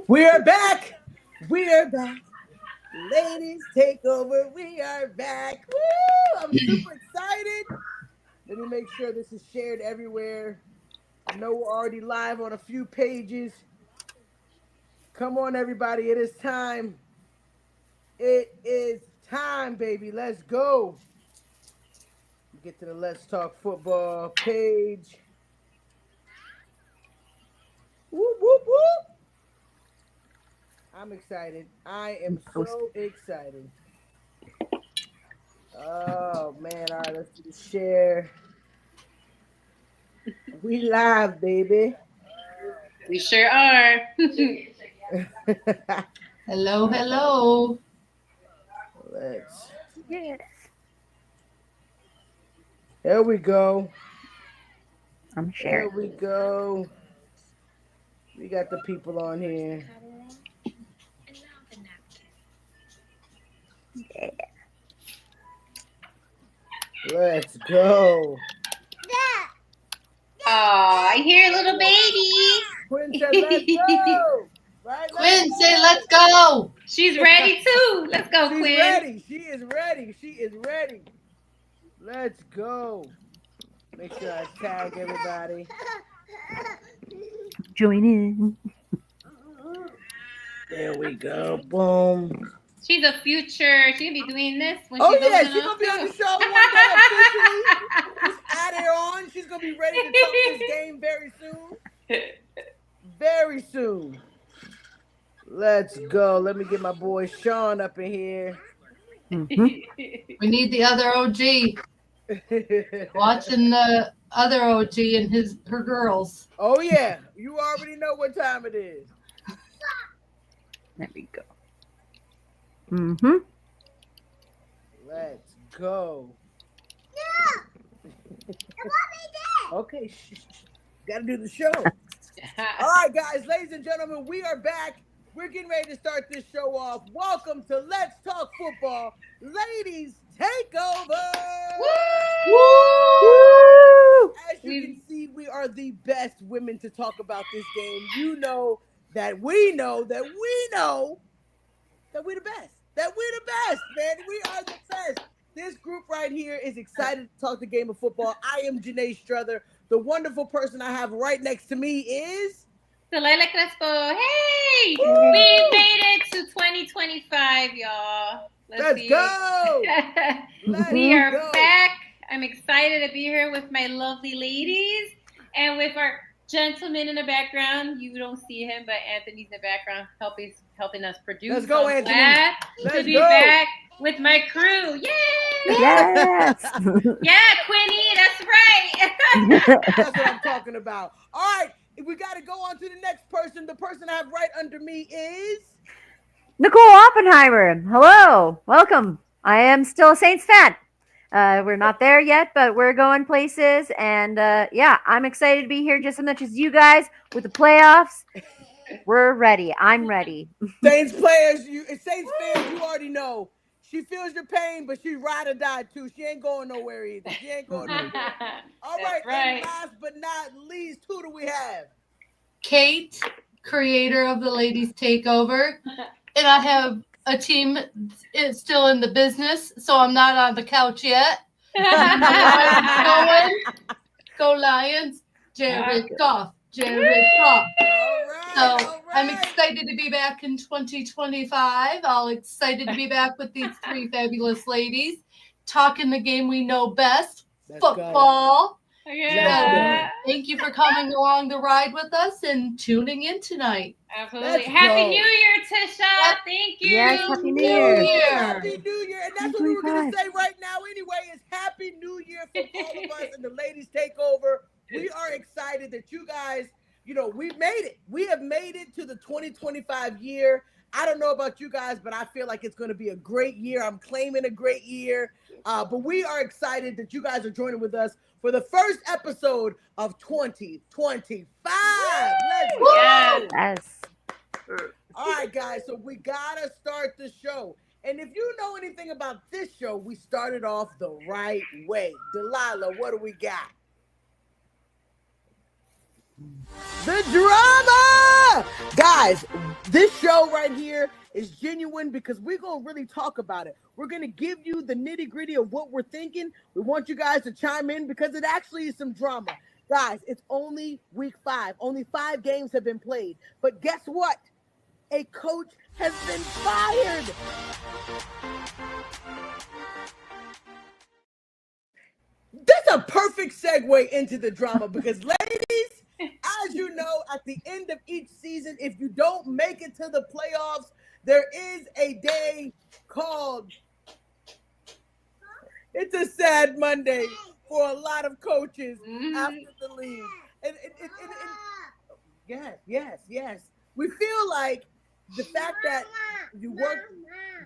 We are back. We are back. Ladies, take over. We are back. Woo! I'm super excited. Let me make sure this is shared everywhere. I know we're already live on a few pages. Come on, everybody. It is time. It is time, baby. Let's go. Get to the Let's Talk Football page. Whoop, whoop, whoop. I'm excited. I am so excited. Oh man, all right, let's do the share. We live, baby. We sure are. Hello, hello. Let's. Yes. There we go. I'm There sharing. we go. We got the people on here. Yeah. Let's go. Oh, I hear a little baby. Quinn said, "Let's go." Right? Let's Quinn, say go. let's go. She's ready too. Let's go, She's Quinn. ready. She is ready. She is ready. Let's go. Make sure I tag everybody. Join in. There we go. Boom. She's a future. She's gonna be doing this when Oh she's yeah, old she's enough gonna be on the too. show one day officially. Just add her on. She's gonna be ready to talk this game very soon. Very soon. Let's go. Let me get my boy Sean up in here. We need the other OG watching the other OG and her girls. Oh yeah, you already know what time it is. There we go. Mm-hmm. Let's go. Okay, gotta do the show. All right, guys, ladies and gentlemen, we are back. We're getting ready to start this show off. Welcome to Let's Talk Football, Ladies Takeover. Woo! As you can see, we are the best women to talk about this game. You know that we know that we know that we're the best. That we're the best, man. We are the best. This group right here is excited to talk the game of football. I am Janae Struther. The wonderful person I have right next to me is Delilah Crespo. Hey, Woo! we made it to 2025, y'all. Let's go. Let's We are go. back. I'm excited to be here with my lovely ladies and with our gentleman in the background. You don't see him, but Anthony's in the background helping us produce. Let's go, So I'm Anthony. glad Let's to be go. back with my crew. Yay! Yes. Yeah, Quinny, that's right. That's what I'm talking about. All right, we got to go on to the next person. The person I have right under me is Nicole Oppenheimer. Hello. Welcome. I am still a Saints fan. We're not there yet, but we're going places. And yeah, I'm excited to be here just as much as you guys with the playoffs. We're ready. I'm ready. Saints players. Saints fans, you already know. She feels your pain, but she ride or die too. She ain't going nowhere either. She ain't going nowhere. All right, That's right. and last but not least, who do we have? Kate, creator of the Ladies Takeover. And I have a team is still in the business, so I'm not on the couch yet. Going. Go Lions. Jared Goff. Jared Goff. All right, So all I'm right. excited to be back in 2025. All excited to be back with these three fabulous ladies, talking the game we know best, Let's go. football. Yeah. Thank you for coming along the ride with us and tuning in tonight. Absolutely. Let's Happy go. New Year, Tisha. Yep. Thank you. Yes, Happy New Year. Happy New Year. And that's what we were going to say right now anyway is Happy New Year from all of us and the Ladies Takeover. We are excited that you guys, we've made it. We have made it to the 2025 year. I don't know about you guys, but I feel like it's going to be a great year. I'm claiming a great year. But we are excited that you guys are joining with us for the first episode of 2025. Let's go. Yes. All right, guys. So we got to start the show. And if you know anything about this show, we started off the right way. Delilah, what do we got? The drama! Guys, this show right here is genuine because we're going to really talk about it. We're going to give you the nitty gritty of what we're thinking. We want you guys to chime in because it actually is some drama. Guys, it's only week 5. Only 5 games have been played. But guess what? A coach has been fired. That's a perfect segue into the drama because, ladies, as you know, at the end of each season, if you don't make it to the playoffs, there is a day called It's a Sad Monday for a lot of coaches after the league. Yes. We feel like the fact that you work,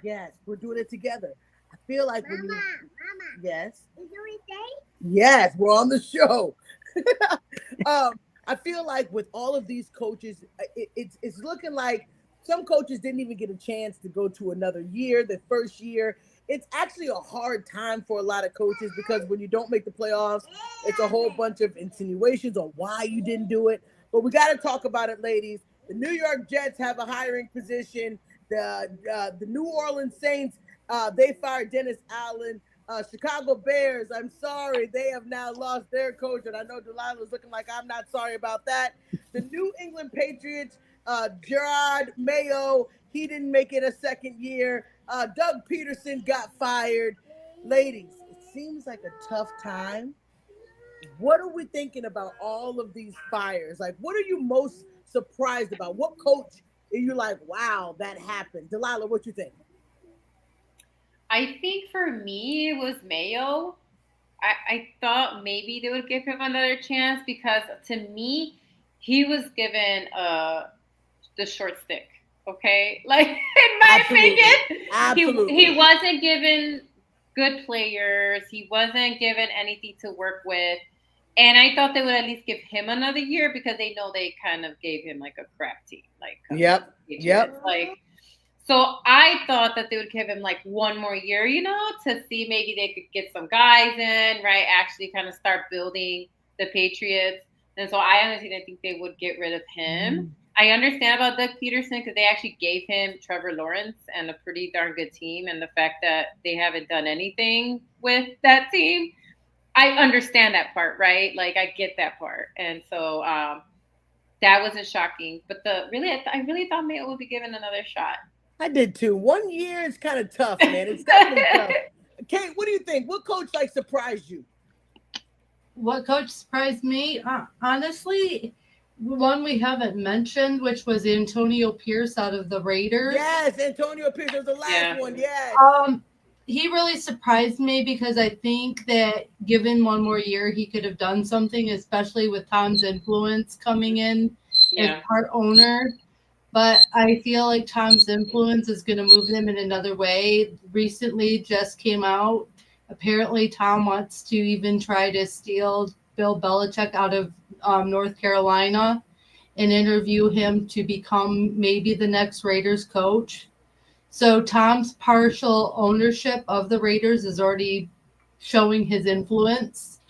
yes, we're doing it together. I feel like when you, yes, yes, we're on the show. I feel like with all of these coaches, it's looking like some coaches didn't even get a chance to go to another year, the first year. It's actually a hard time for a lot of coaches because when you don't make the playoffs, it's a whole bunch of insinuations on why you didn't do it. But we got to talk about it, ladies. The New York Jets have a hiring position. The New Orleans Saints, they fired Dennis Allen. Chicago Bears, I'm sorry, they have now lost their coach, and I know Delilah's looking like I'm not sorry about that. The New England Patriots, Gerard Mayo, he didn't make it a second year. Doug Peterson got fired. Ladies, it seems like a tough time. What are we thinking about all of these fires? Like, what are you most surprised about? What coach are you like, wow, that happened? Delilah, what you think? I think for me, it was Mayo. I thought maybe they would give him another chance because to me, he was given the short stick. Okay, like in my opinion, he wasn't given good players. He wasn't given anything to work with, and I thought they would at least give him another year because they know they kind of gave him like a crap team. Like yep. Like, so I thought that they would give him like one more year, to see maybe they could get some guys in, right? Actually kind of start building the Patriots. And so I honestly didn't think they would get rid of him. I understand about Doug Peterson because they actually gave him Trevor Lawrence and a pretty darn good team. And the fact that they haven't done anything with that team, I understand that part, right? Like I get that part. And so that wasn't shocking. But I really thought Mayo would be given another shot. I did too. 1 year is kind of tough, man. It's definitely tough. Kate, what do you think? What coach surprised you? What coach surprised me? Honestly, one we haven't mentioned, which was Antonio Pierce out of the Raiders. Yes, Antonio Pierce was the last one. Yes. He really surprised me because I think that given one more year, he could have done something, especially with Tom's influence coming in as part owner. But I feel like Tom's influence is going to move them in another way. Recently just came out. Apparently, Tom wants to even try to steal Bill Belichick out of North Carolina and interview him to become maybe the next Raiders coach. So Tom's partial ownership of the Raiders is already showing his influence.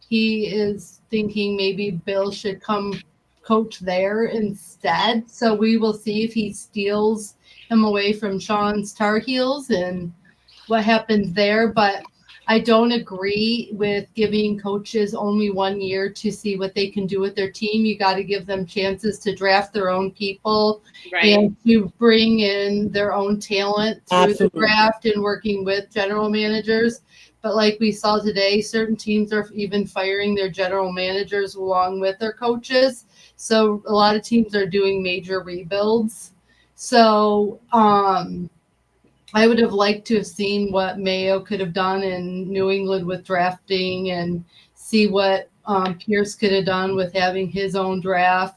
He is thinking maybe Bill should come coach there instead. So we will see if he steals him away from Sean's Tar Heels and what happens there. But I don't agree with giving coaches only 1 year to see what they can do with their team. You got to give them chances to draft their own people and to bring in their own talent through the draft and working with general managers. But like we saw today, certain teams are even firing their general managers along with their coaches. So a lot of teams are doing major rebuilds. So I would have liked to have seen what Mayo could have done in New England with drafting and see what Pierce could have done with having his own draft.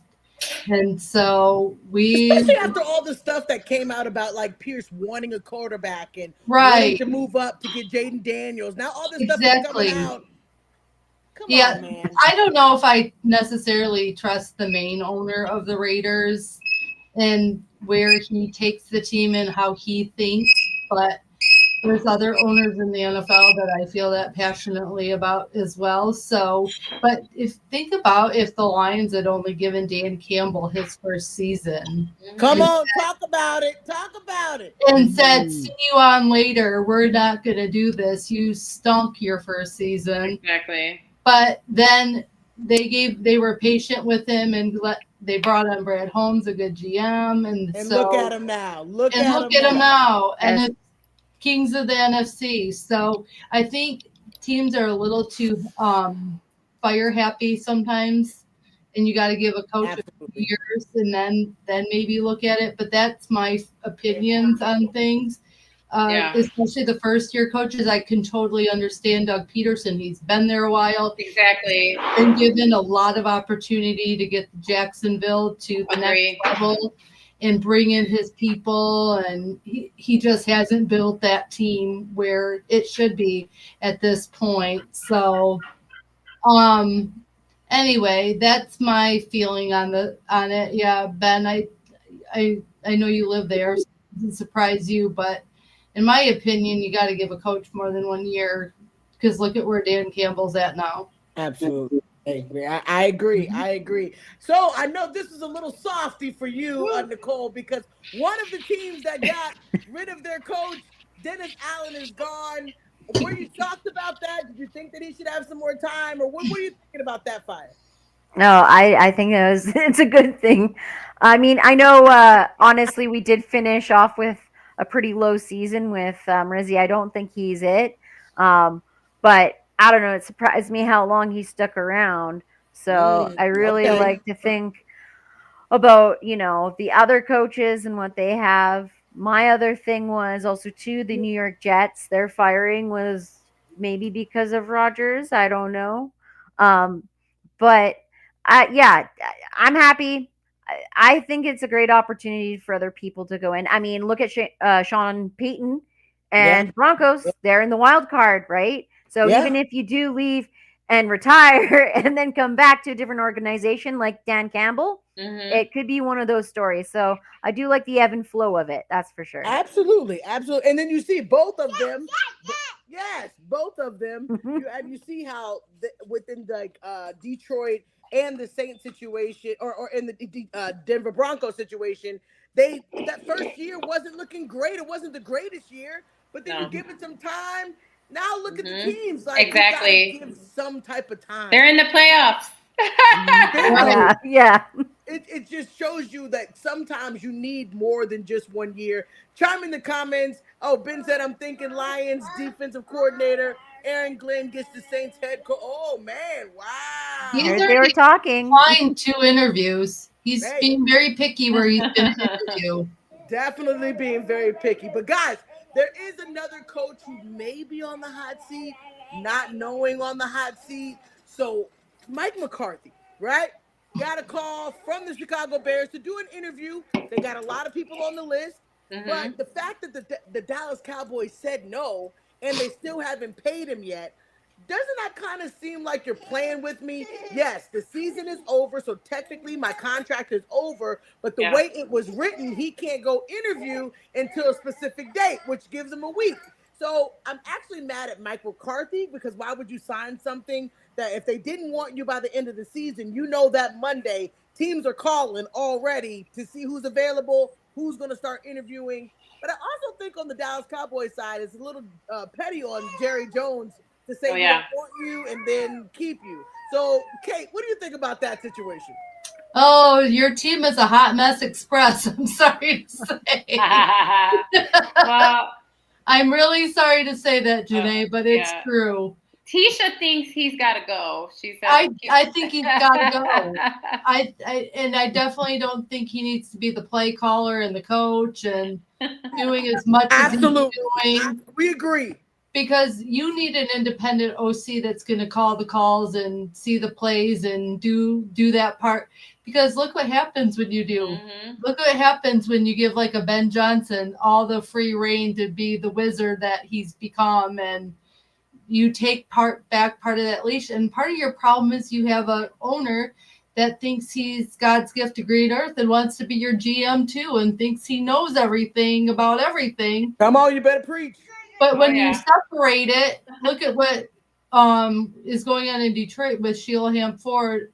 And so especially after all the stuff that came out about like Pierce wanting a quarterback and wanting to move up to get Jaden Daniels. Now all this stuff is coming out. Come on, man. I don't know if I necessarily trust the main owner of the Raiders and where he takes the team and how he thinks, but there's other owners in the NFL that I feel that passionately about as well. So, but think about if the Lions had only given Dan Campbell his first season. Come on, talk about it. Talk about it. And said, see you on later. We're not going to do this. You stunk your first season. Exactly. But then they were patient with him and they brought on Brad Holmes, a good GM. And so, look at him now. Look at him now. And it's Kings of the NFC. So I think teams are a little too fire happy sometimes, and you got to give a coach a few years and then maybe look at it. But that's my opinions on things. Especially the first year coaches, I can totally understand Doug Peterson. He's been there a while. Exactly. Been given a lot of opportunity to get Jacksonville to the next level and bring in his people, and he just hasn't built that team where it should be at this point. So anyway, that's my feeling on it. Yeah, Ben, I know you live there, so it doesn't surprise you, but in my opinion, you got to give a coach more than 1 year, because look at where Dan Campbell's at now. Absolutely. I agree. So I know this is a little softy for you, Nicole, because one of the teams that got rid of their coach, Dennis Allen, is gone. Were you shocked about that? Did you think that he should have some more time, or what were you thinking about that fire? No, I think it's a good thing. I mean, I know, honestly, we did finish off with a pretty low season with Rizzi. I don't think he's it. But I don't know. It surprised me how long he stuck around. So I really like to think about, the other coaches and what they have. My other thing was also, too, the New York Jets. Their firing was maybe because of Rodgers. I don't know. But I'm happy. I think it's a great opportunity for other people to go in. I mean, look at Sean Payton and Broncos. They're in the wild card, right? So even if you do leave and retire and then come back to a different organization like Dan Campbell, it could be one of those stories. So I do like the ebb and flow of it. That's for sure. Absolutely. And then you see both of them. Yes, both of them. You see how within Detroit and the Saints situation, or in the Denver Broncos situation, that first year wasn't looking great. It wasn't the greatest year, but then you give it some time. Now look at the teams. Like, exactly. Give some type of time. They're in the playoffs. Yeah. It just shows you that sometimes you need more than just 1 year. Chime in the comments. Oh, Ben said, I'm thinking Lions defensive coordinator. Aaron Glenn gets the Saints head coach. Oh, man. Wow. They were talking. Fine 2 interviews. He's being very picky where he's going to interview. Definitely being very picky. But, guys, there is another coach who may be on the hot seat, not knowing on the hot seat. So, Mike McCarthy, right? Got a call from the Chicago Bears to do an interview. They got a lot of people on the list. But the fact that the Dallas Cowboys said no and they still haven't paid him yet, doesn't that kind of seem like you're playing with me? Yes, the season is over, so technically my contract is over, but the way it was written, he can't go interview until a specific date, which gives him a week. So I'm actually mad at Mike McCarthy, because why would you sign something that if they didn't want you by the end of the season, that Monday teams are calling already to see who's available, who's going to start interviewing. But I also think on the Dallas Cowboys side, it's a little petty on Jerry Jones to say we don't want you and then keep you. So, Kate, what do you think about that situation? Oh, your team is a hot mess express. I'm sorry to say. Well, I'm really sorry to say that, Janae, but it's true. Tisha thinks he's got to go. She said, I think he's got to go. I definitely don't think he needs to be the play caller and the coach and doing as much as he's doing. We agree. Because you need an independent OC that's going to call the calls and see the plays and do that part. Because look what happens when you do. Look what happens when you give like a Ben Johnson all the free reign to be the wizard that he's become, and you take back part of that leash. And part of your problem is you have an owner that thinks he's God's gift to green earth and wants to be your GM too, and thinks he knows everything about everything. Come on, you better preach. But when you separate it, look at what is going on in Detroit with Sheila Ford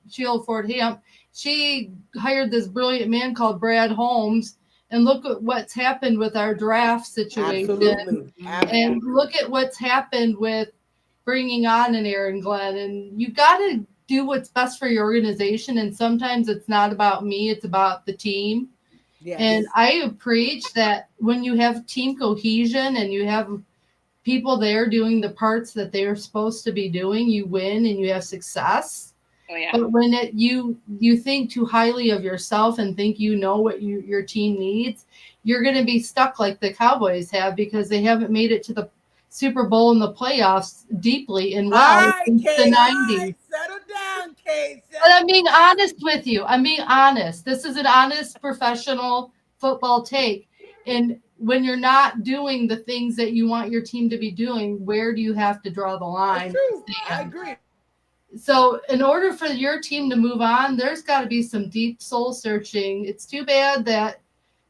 Hamp. She hired this brilliant man called Brad Holmes, and look at what's happened with our draft situation. Absolutely. And look at what's happened with bringing on an Aaron Glenn. And you got to do what's best for your organization. And sometimes it's not about me, it's about the team. Yes. And I preach that when you have team cohesion and you have people there doing the parts that they're supposed to be doing, you win and you have success. Oh, yeah. But when you think too highly of yourself and think you know what your team needs, you're going to be stuck like the Cowboys have, because they haven't made it to the Super Bowl and the playoffs deeply and well since the 90s. Settle down, Kate. But I'm being honest with you. I'm being honest. This is an honest professional football take. And when you're not doing the things that you want your team to be doing, where do you have to draw the line? That's true. I agree. So in order for your team to move on, there's got to be some deep soul searching. It's too bad that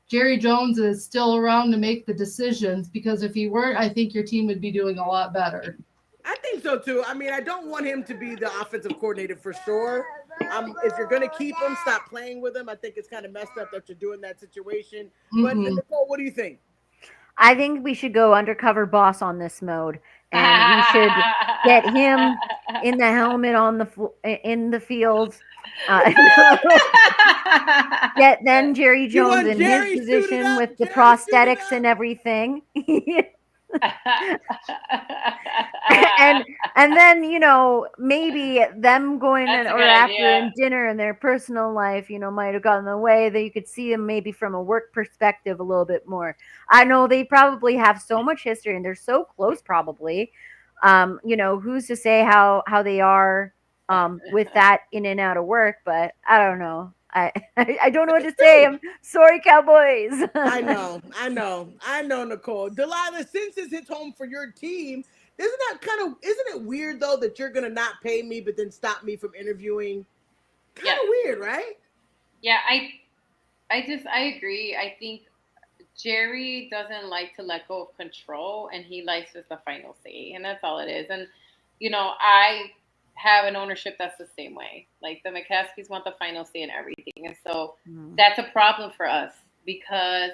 Jerry Jones is still around to make the decisions, because if he weren't, I think your team would be doing a lot better. I think so too. I mean, I don't want him to be the offensive coordinator for sure. If you're going to keep him, stop playing with him. I think it's kind of messed up that you're doing that situation. But Nicole, what do you think? I think we should go undercover boss on this mode, and we should get him in the helmet in the field. Get then Jerry Jones in his position with the prosthetics and everything. and then, you know, maybe them going after dinner in their personal life, you know, might have gotten in the way, that you could see them maybe from a work perspective a little bit more. I know they probably have so much history and they're so close, probably. You know, who's to say how they are with that in and out of work, but I don't know. I don't know what to say. I'm sorry, Cowboys. I know, Nicole. Delilah, since this hits home for your team, isn't it weird though that you're gonna not pay me but then stop me from interviewing? Kind of weird, right? Yeah, I agree. I think Jerry doesn't like to let go of control, and he likes just the final say, and that's all it is. And you know, I have an ownership that's the same way. Like the McCaskies want the final say in everything. And so that's a problem for us, because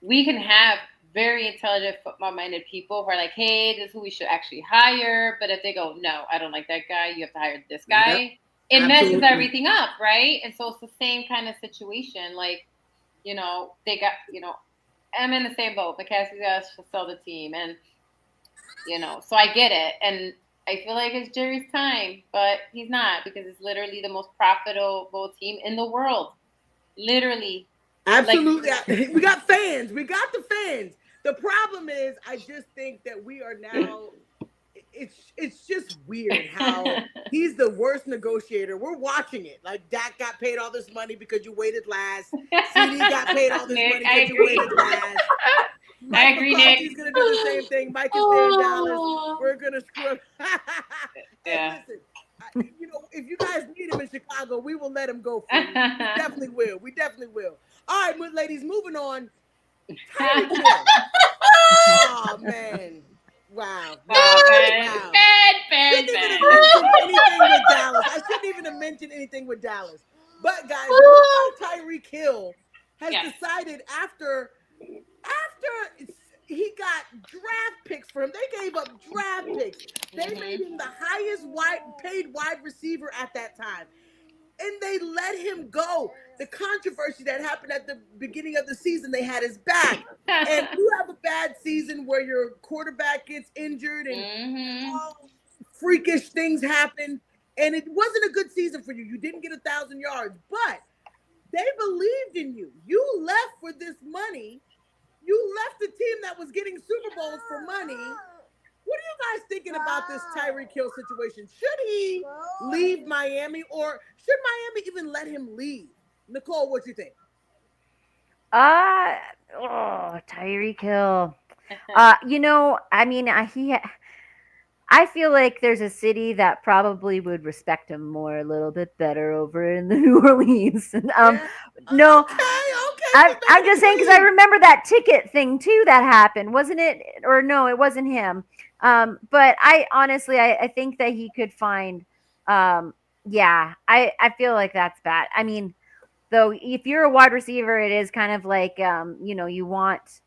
we can have very intelligent football-minded people who are like, hey, this is who we should actually hire. But if they go, no, I don't like that guy, you have to hire this guy, it messes everything up, right? And so it's the same kind of situation. Like, you know, they got, you know, I'm in the same boat. McCaskey's got to sell the team. And, you know, so I get it. And I feel like it's Jerry's time, but he's not, because it's literally the most profitable team in the world. Literally. Absolutely. Like, we got fans. We got the fans. The problem is, I just think that we are now, it's just weird how he's the worst negotiator. We're watching it. Like, Dak got paid all this money because you waited last. CD got paid all this money because you waited last. I agree, Nick. He's going to do the same thing. Mike is there in Dallas. We're going to screw up. Hey, listen, you know, if you guys need him in Chicago, we will let him go for you. We definitely will. All right, ladies, moving on. Tyreek Hill. Oh, man. Wow. I shouldn't even have mentioned anything with Dallas. But, guys, Tyreek Hill has decided after he got draft picks for him. They gave up draft picks. They made him the highest paid wide receiver at that time. And they let him go. The controversy that happened at the beginning of the season, they had his back. And you have a bad season where your quarterback gets injured and all freakish things happen. And it wasn't a good season for you. You didn't get 1,000 yards. But they believed in you. You left for this money. You left the team that was getting Super Bowls for money. What are you guys thinking about this Tyreek Hill situation? Should he leave Miami, or should Miami even let him leave? Nicole, what do you think? Tyreek Hill. You know, I mean, I feel like there's a city that probably would respect him more, a little bit better over in the New Orleans. No, okay. I'm just saying because I remember that ticket thing too that happened, wasn't it? Or no, it wasn't him. But I honestly, I think that he could find. Yeah, I feel like that's bad. I mean, though, if you're a wide receiver, it is kind of like you want.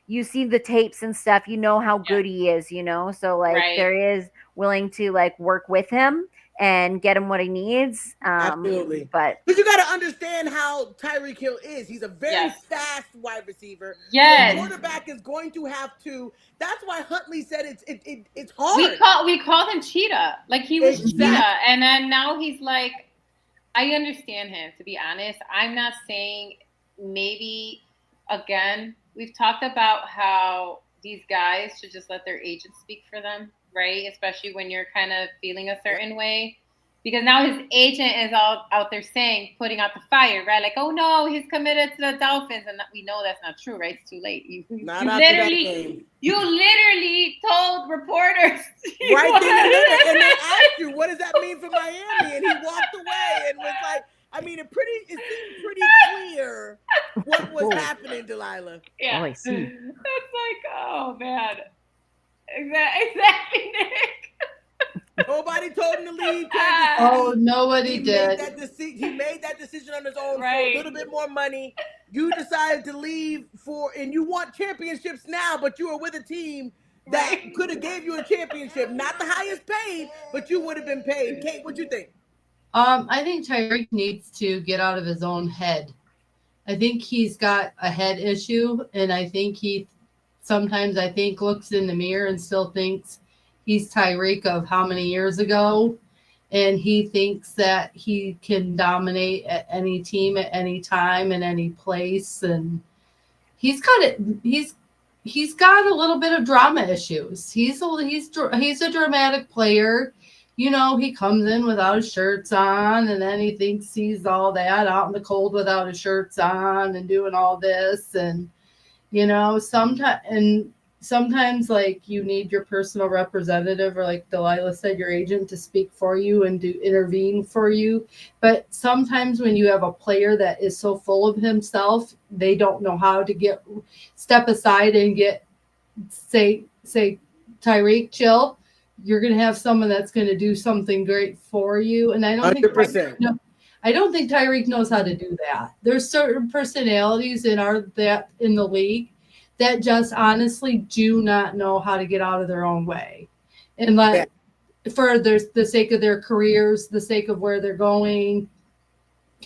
You see the tapes and stuff, you know how good he is, so like Right. there is willing to like work with him and get him what he needs. Absolutely. But you got to understand how Tyreek Hill is. He's a very fast wide receiver. Yes. The quarterback is going to have to. That's why Huntley said it's hard. We called him Cheetah. Like he was Cheetah. And then now he's like, I understand him, to be honest. I'm not saying maybe, again, we've talked about how these guys should just let their agents speak for them, right? Especially when you're kind of feeling a certain way. Because now his agent is all out there putting out the fire, right? Like, oh no, he's committed to the Dolphins. And we know that's not true, right? It's too late. You literally told reporters. Right there. And they asked you, what does that mean for Miami? And he walked away and was like, I mean, it seemed pretty clear what was happening, Delilah. Yeah. Oh, I see. It's like, oh man. Exactly, Nick. Nobody told him to leave. Oh, nobody did. He made that decision on his own for Right. a little bit more money. You decided to leave and you want championships now, but you were with a team that could have gave you a championship. Not the highest paid, but you would have been paid. Kate, what you think? I think Tyreek needs to get out of his own head. I think he's got a head issue, and I think he sometimes looks in the mirror and still thinks he's Tyreek of how many years ago, and he thinks that he can dominate at any team at any time in any place, and he's got a little bit of drama issues. He's a dramatic player. He comes in without his shirts on, and then he thinks he's all that out in the cold without his shirts on and doing all this. And, sometimes like you need your personal representative, or like Delilah said, your agent to speak for you and intervene for you. But sometimes when you have a player that is so full of himself, they don't know how to step aside and say, Tyreek, chill. You're going to have someone that's going to do something great for you. And I don't 100%. think Tyreek knows how to do that. There's certain personalities in the league that just honestly do not know how to get out of their own way. And for the sake of their careers, the sake of where they're going.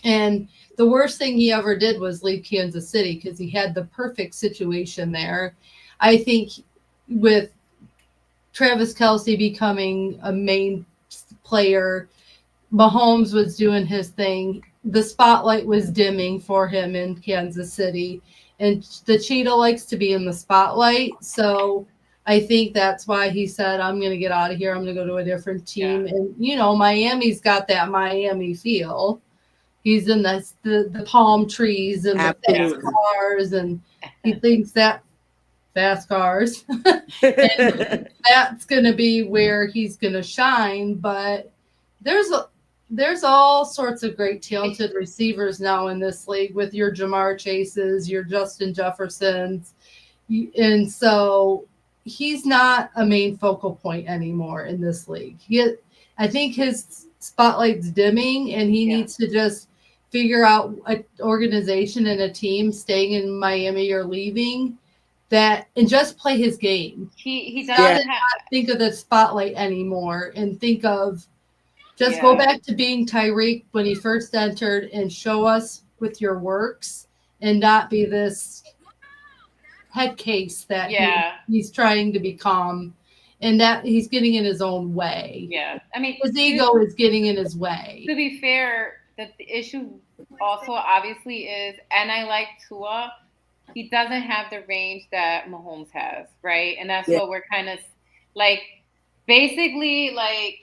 And the worst thing he ever did was leave Kansas City, because he had the perfect situation there. I think with Travis Kelce becoming a main player, Mahomes was doing his thing. The spotlight was dimming for him in Kansas City, and the Cheetah likes to be in the spotlight. So I think that's why he said, I'm going to get out of here. I'm going to go to a different team. Yeah. And, Miami's got that Miami feel. He's in the palm trees and the fast cars, and he thinks that fast cars. And that's going to be where he's going to shine. But there's all sorts of great talented receivers now in this league, with your Jamar Chases, your Justin Jeffersons. And so he's not a main focal point anymore in this league. I think his spotlight's dimming, and he needs to just figure out an organization and a team staying in Miami or leaving that, and just play his game. He doesn't think of the spotlight anymore, and think of just go back to being Tyreek when he first entered, and show us with your works, and not be this head case that he's trying to become, and that he's getting in his own way. Yeah. I mean, his ego is getting in his way. To be fair, the issue also obviously is, and I like Tua, he doesn't have the range that Mahomes has, right? And that's what we're kind of like, basically, like,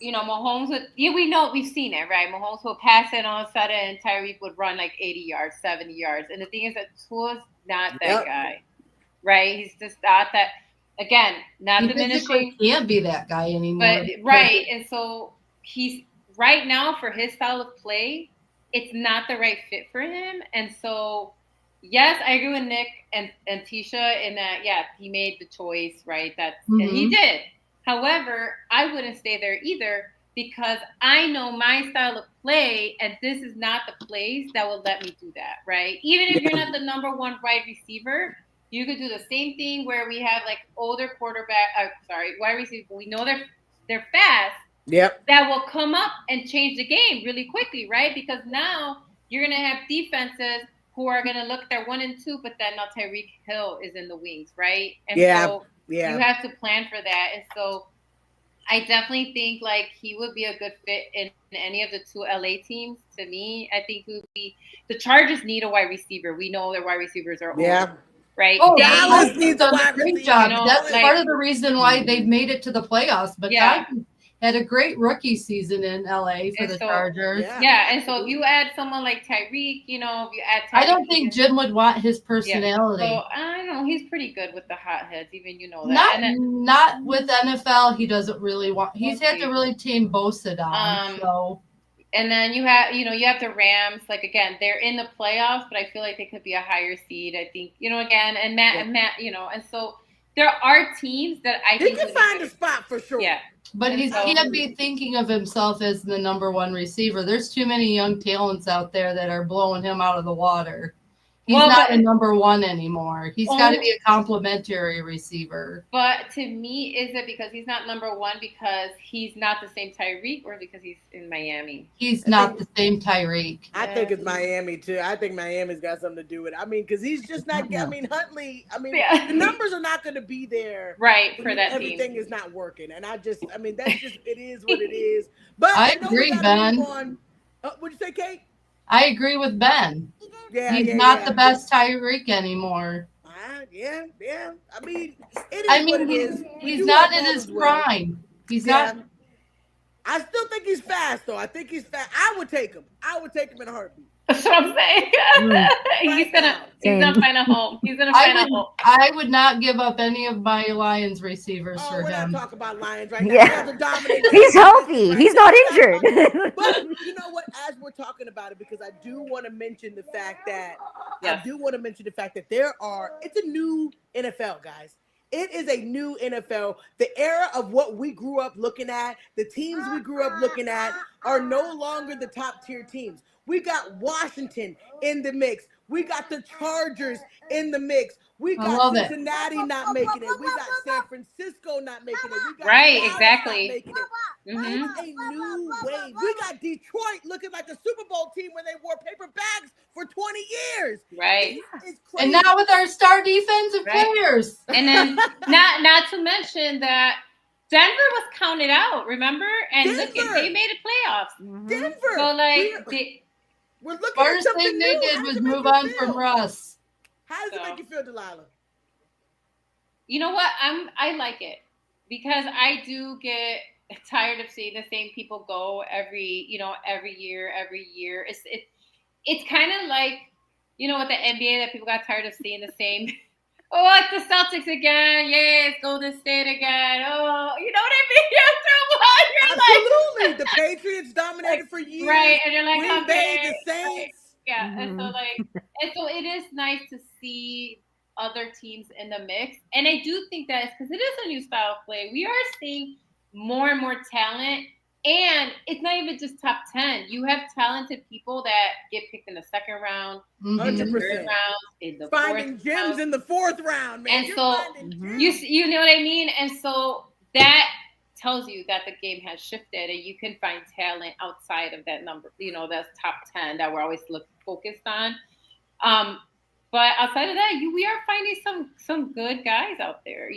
Mahomes would, we've seen it, right? Mahomes will pass it all of a sudden, and Tyreek would run like 80 yards, 70 yards. And the thing is that Tua's not that guy, right? He's just not that, again, not diminishing. He can't be that guy anymore. But, right. And so he's, right now, for his style of play, it's not the right fit for him. And so, yes, I agree with Nick and Tisha in that, yeah, he made the choice, right? And he did. However, I wouldn't stay there either because I know my style of play, and this is not the place that will let me do that, right? Even if you're not the number one wide receiver, you could do the same thing where we have like older wide receivers. We know they're fast. Yep. That will come up and change the game really quickly, right? Because now you're gonna have defenses who are gonna look, they're 1 and 2, but then now Tyreek Hill is in the wings, right? And so you have to plan for that. And so I definitely think like he would be a good fit in any of the 2 LA teams. To me, I think he would be. The Chargers need a wide receiver. We know their wide receivers are old, right? Oh, Dallas needs done a great job. That's part of the reason why they've made it to the playoffs. But had a great rookie season in LA for the Chargers. Yeah, and so if you add someone like Tyreek, if you add Tyreek, I don't think Jim would want his personality. So I don't know, he's pretty good with the hotheads, even that. Not with NFL, he doesn't really want. He's had to really tame Bosa down. And then you have the Rams. Like again, they're in the playoffs, but I feel like they could be a higher seed. I think again, and Matt, and so there are teams that I think he can find a spot for sure. Yeah. But he can't be thinking of himself as the number one receiver. There's too many young talents out there that are blowing him out of the water. He's not a number one anymore. He's got to be a complimentary receiver. But to me, is it because he's not number one because he's not the same Tyreek, or because he's in Miami? He's not the same Tyreek. I think it's Miami too. I think Miami's got something to do with it. I mean, because he's just not. I mean, Huntley. I mean, the numbers are not going to be there, right, for that everything team. is not working, and that's just. It is what it is. But I agree, Ben. What'd you say, Kate? I agree with Ben. He's not the best Tyreek anymore. Yeah. I mean, what it is. He's not in his prime. He's not. I still think he's fast, though. I think he's fast. I would take him in a heartbeat. That's what I'm saying. He's gonna find a home. He's gonna find a home. I would not give up any of my Lions receivers for him. We're not talking about Lions right now. Yeah. He's healthy. He's not injured. But you know what? As we're talking about it, because I do want to mention the fact that it's a new NFL, guys. It is a new NFL. The era of what we grew up looking at, the teams we grew up looking at, are no longer the top tier teams. We got Washington in the mix. We got the Chargers in the mix. We got Cincinnati not making it. We got San Francisco not making it. We got Dallas exactly. not making it. It's a new wave. We got Detroit looking like a Super Bowl team when they wore paper bags for 20 years. Right. It's crazy. And now with our star defensive players. And then not to mention that Denver was counted out, remember? And look, they made the playoffs. Denver. So we're looking at something thing new. they did was move on from Russ. How does it make you feel, Delilah? You know what? I like it because I do get tired of seeing the same people go every year. It's kind of like, with the NBA that people got tired of seeing the same. Oh, it's the Celtics again. Yes, Golden State again. Oh, you know what I mean? Absolutely. The Patriots dominated for years. Right. And you're like, Green Bay, the Saints. Right. Yeah. And so it is nice to see other teams in the mix. And I do think that it's because it is a new style of play. We are seeing more and more talent. And it's not even just top 10. You have talented people that get picked in the second round, 100%. in the third round, in the finding fourth gems round. in the fourth round, man. And so you know what I mean? And so that tells you that the game has shifted and you can find talent outside of that number, that's top 10 that we're always focused on. But outside of that, we are finding some good guys out there,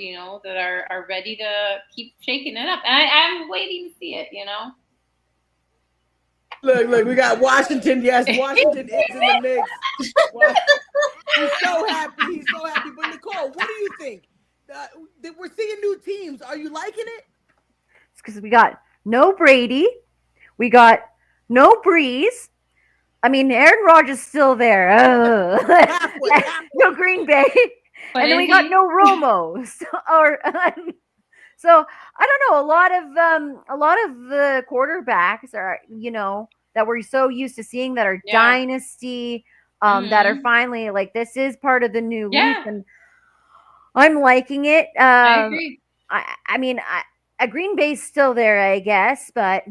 that are ready to keep shaking it up. And I'm waiting to see it, Look, we got Washington. Yes, Washington is in the mix. He's so happy. But Nicole, what do you think? We're seeing new teams. Are you liking it? It's because we got no Brady. We got no Breeze. I mean, Aaron Rodgers is still there. Halfway. No Green Bay. But and then we got no Romo. So I don't know. A lot of the quarterbacks are, that we're so used to seeing that are Yeah. dynasty, that are Mhm. finally like, this is part of the new leaf, Yeah. and I'm liking it. I agree. I mean, Green Bay's still there, I guess, but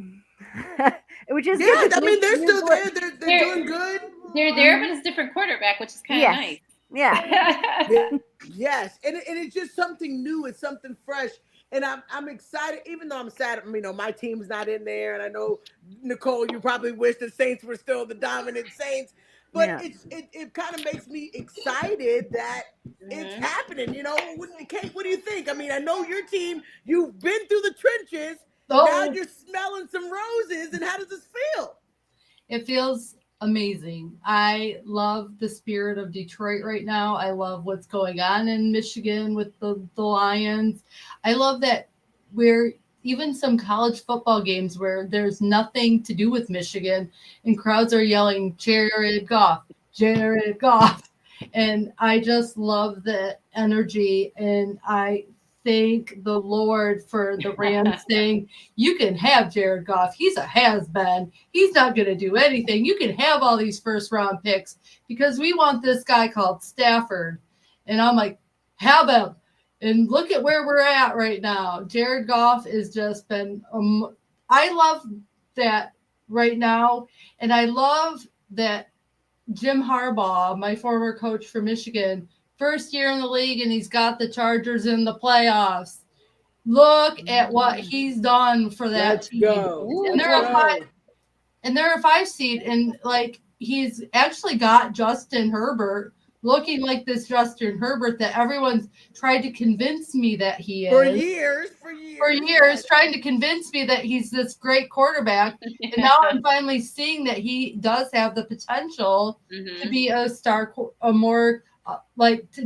which is good. Yeah, This I mean they're new still there. They're doing good. They're there, but it's different quarterback, which is kind of Yes. nice. Yeah. Yes, and it's just something new. It's something fresh, and I'm excited. Even though I'm sad, my team's not in there, and I know Nicole, you probably wish the Saints were still the dominant Saints, but Yeah. it kind of makes me excited that it's Mhm. happening. Kate, what do you think? I mean, I know your team. You've been through the trenches. Now Oh, you're smelling some roses, and how does this feel? it feels amazing. I love the spirit of Detroit right now. I love what's going on in Michigan with the Lions. I love that we're even some college football games where there's nothing to do with Michigan and crowds are yelling, Jared Goff, Jared Goff. And I just love the energy. And I thank the Lord for the Rams saying, you can have Jared Goff. He's a has-been. He's not going to do anything. You can have all these first-round picks because we want this guy called Stafford. And I'm like, have him. And look at where we're at right now. Jared Goff has just been I love that right now. And I love that Jim Harbaugh, my former coach for Michigan, first year in the league, and he's got the Chargers in the playoffs. Look at what he's done for that Let's team. go. And Let's they're a go. they're a 5 seed, and like he's actually got Justin Herbert looking like this Justin Herbert that everyone's tried to convince me that he is. For years. For years, trying to convince me that he's this great quarterback. And now I'm finally seeing that he does have the potential to be a more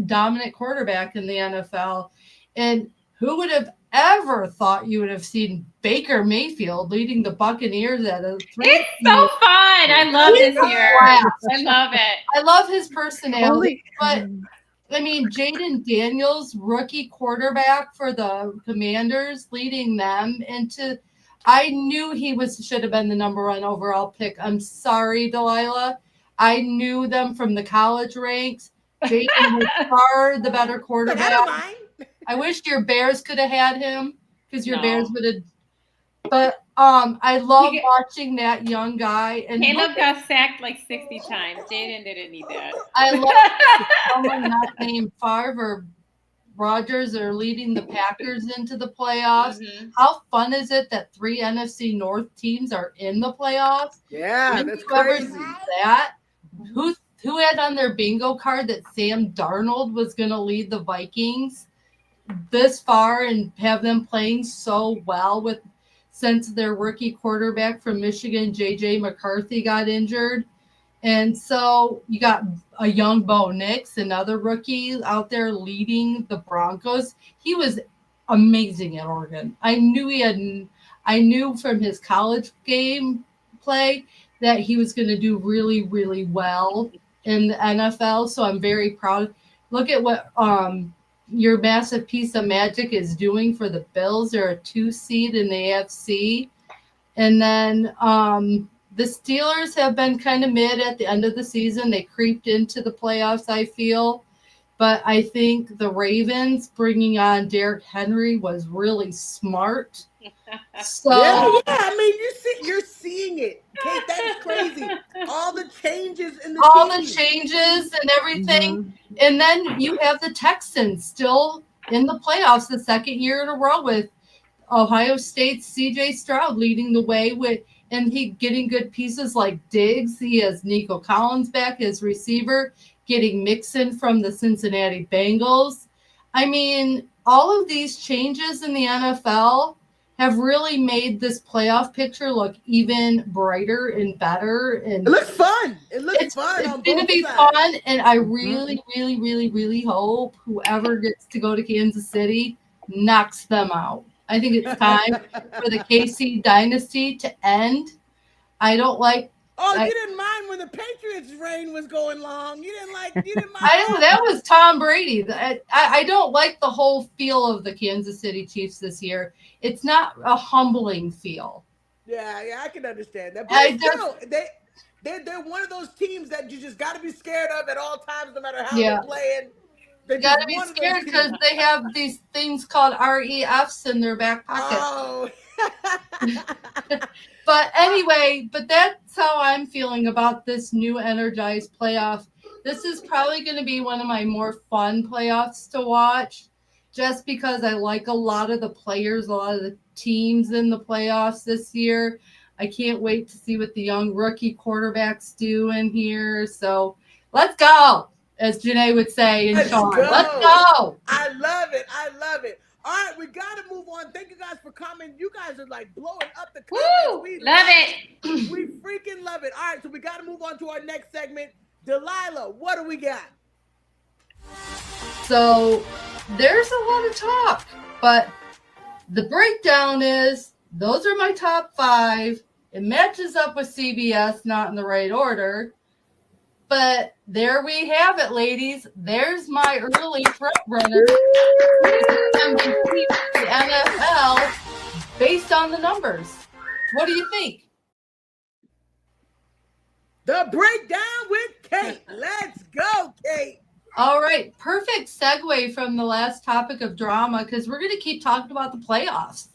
dominant quarterback in the NFL. And who would have ever thought you would have seen Baker Mayfield leading the Buccaneers at a 3? It's so fun. I love this year. I love it. I love his personality, but I mean, Jaden Daniels, rookie quarterback for the Commanders, leading them into. I knew he should have been the number 1 overall pick. I'm sorry, Delilah. I knew them from the college ranks. Jaden was far the better quarterback. I don't mind. I wish your Bears could have had him because your Bears would have. But I love watching that young guy. And Caleb got sacked like 60 times. Jaden didn't need that. I love someone not named Favre or Rodgers are leading the Packers into the playoffs. Mhm. How fun is it that 3 NFC North teams are in the playoffs? Yeah, When that's you ever crazy. see that? Who had on their bingo card that Sam Darnold was going to lead the Vikings this far and have them playing so well since their rookie quarterback from Michigan, J.J. McCarthy, got injured? And so you got a young Bo Nix, another rookie out there leading the Broncos. He was amazing at Oregon. I knew from his college game play that he was going to do really, really well in the NFL. So I'm very proud. Look at what your massive piece of magic is doing for the Bills. They're a 2 seed in the AFC. And then the Steelers have been kind of mid at the end of the season. They creeped into the playoffs, I feel. But I think the Ravens bringing on Derrick Henry was really smart. So yeah. I mean, you're seeing it, Kate. That's crazy. All the changes in the the changes and everything. Mm-hmm. And then you have the Texans still in the playoffs the second year in a row with Ohio State's C.J. Stroud leading the way and he getting good pieces like Diggs. He has Nico Collins back as receiver, getting Mixon from the Cincinnati Bengals. I mean, all of these changes in the NFL have really made this playoff picture look even brighter and better. And it looks fun. It's fun. It's going to be fun. And I really, really, really, really hope whoever gets to go to Kansas City knocks them out. I think it's time for the KC dynasty to end. I don't like. You didn't mind when the Patriots' reign was going long. You didn't mind. That was Tom Brady. I don't like the whole feel of the Kansas City Chiefs this year. It's not a humbling feel. Yeah, I can understand that. But still, they're one of those teams that you just got to be scared of at all times, no matter how they're playing. They're You got just to be one of those scared because teams. they have these things called REFs in their back pocket. Oh. But anyway, that's how I'm feeling about this new energized playoff. This is probably going to be one of my more fun playoffs to watch, just because I like a lot of the players, a lot of the teams in the playoffs this year. I can't wait to see what the young rookie quarterbacks do in here. So let's go, as Janae would say in Sean. Let's go. I love it. I love it. All right, we got to move on. Thank you guys for coming. You guys are like blowing up the comments. We love it. We freaking love it. All right, so we got to move on to our next segment. Delilah, what do we got? So there's a lot of talk, but the breakdown is those are my top 5. It matches up with CBS, not in the right order. But there we have it, ladies. There's my early front runner. MVP the NFL based on the numbers. What do you think? The breakdown with Kate. Let's go, Kate. All right. Perfect segue from the last topic of drama, because we're going to keep talking about the playoffs.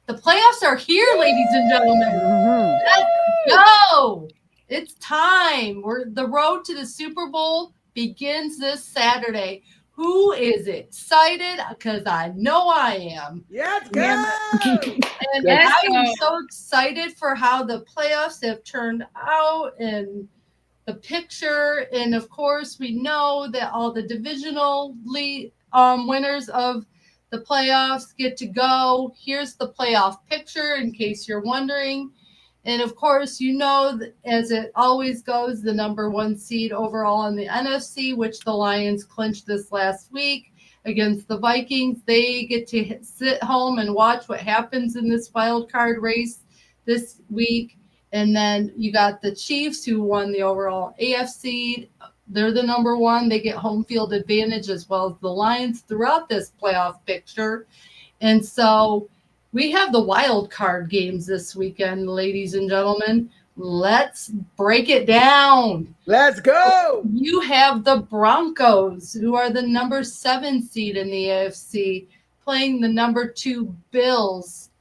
The playoffs are here, ladies and gentlemen. Let's go. It's time. The road to the Super Bowl begins this Saturday. Who is excited? Because I know I am. Let's go. And I am so excited for how the playoffs have turned out and the picture. And of course, we know that all the divisional winners of the playoffs get to go. Here's the playoff picture in case you're wondering. And of course, you know, as it always goes, the number 1 seed overall in the NFC, which the Lions clinched this last week against the Vikings. They get to sit home and watch what happens in this wild card race this week. And then you got the Chiefs, who won the overall AFC. They're the number 1. They get home field advantage, as well as the Lions throughout this playoff picture. And so we have the wild card games this weekend, ladies and gentlemen. Let's break it down. Let's go. You have the Broncos, who are the number 7 seed in the AFC, playing the number 2 Bills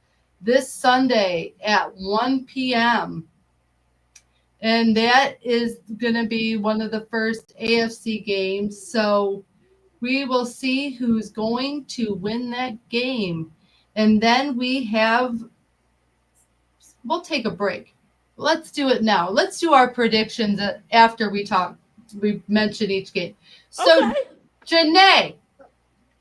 this Sunday at 1 p.m. And that is going to be one of the first AFC games. So we will see who's going to win that game. And then we'll take a break. Let's do it now. Let's do our predictions after we mention each game. So, okay. Janae,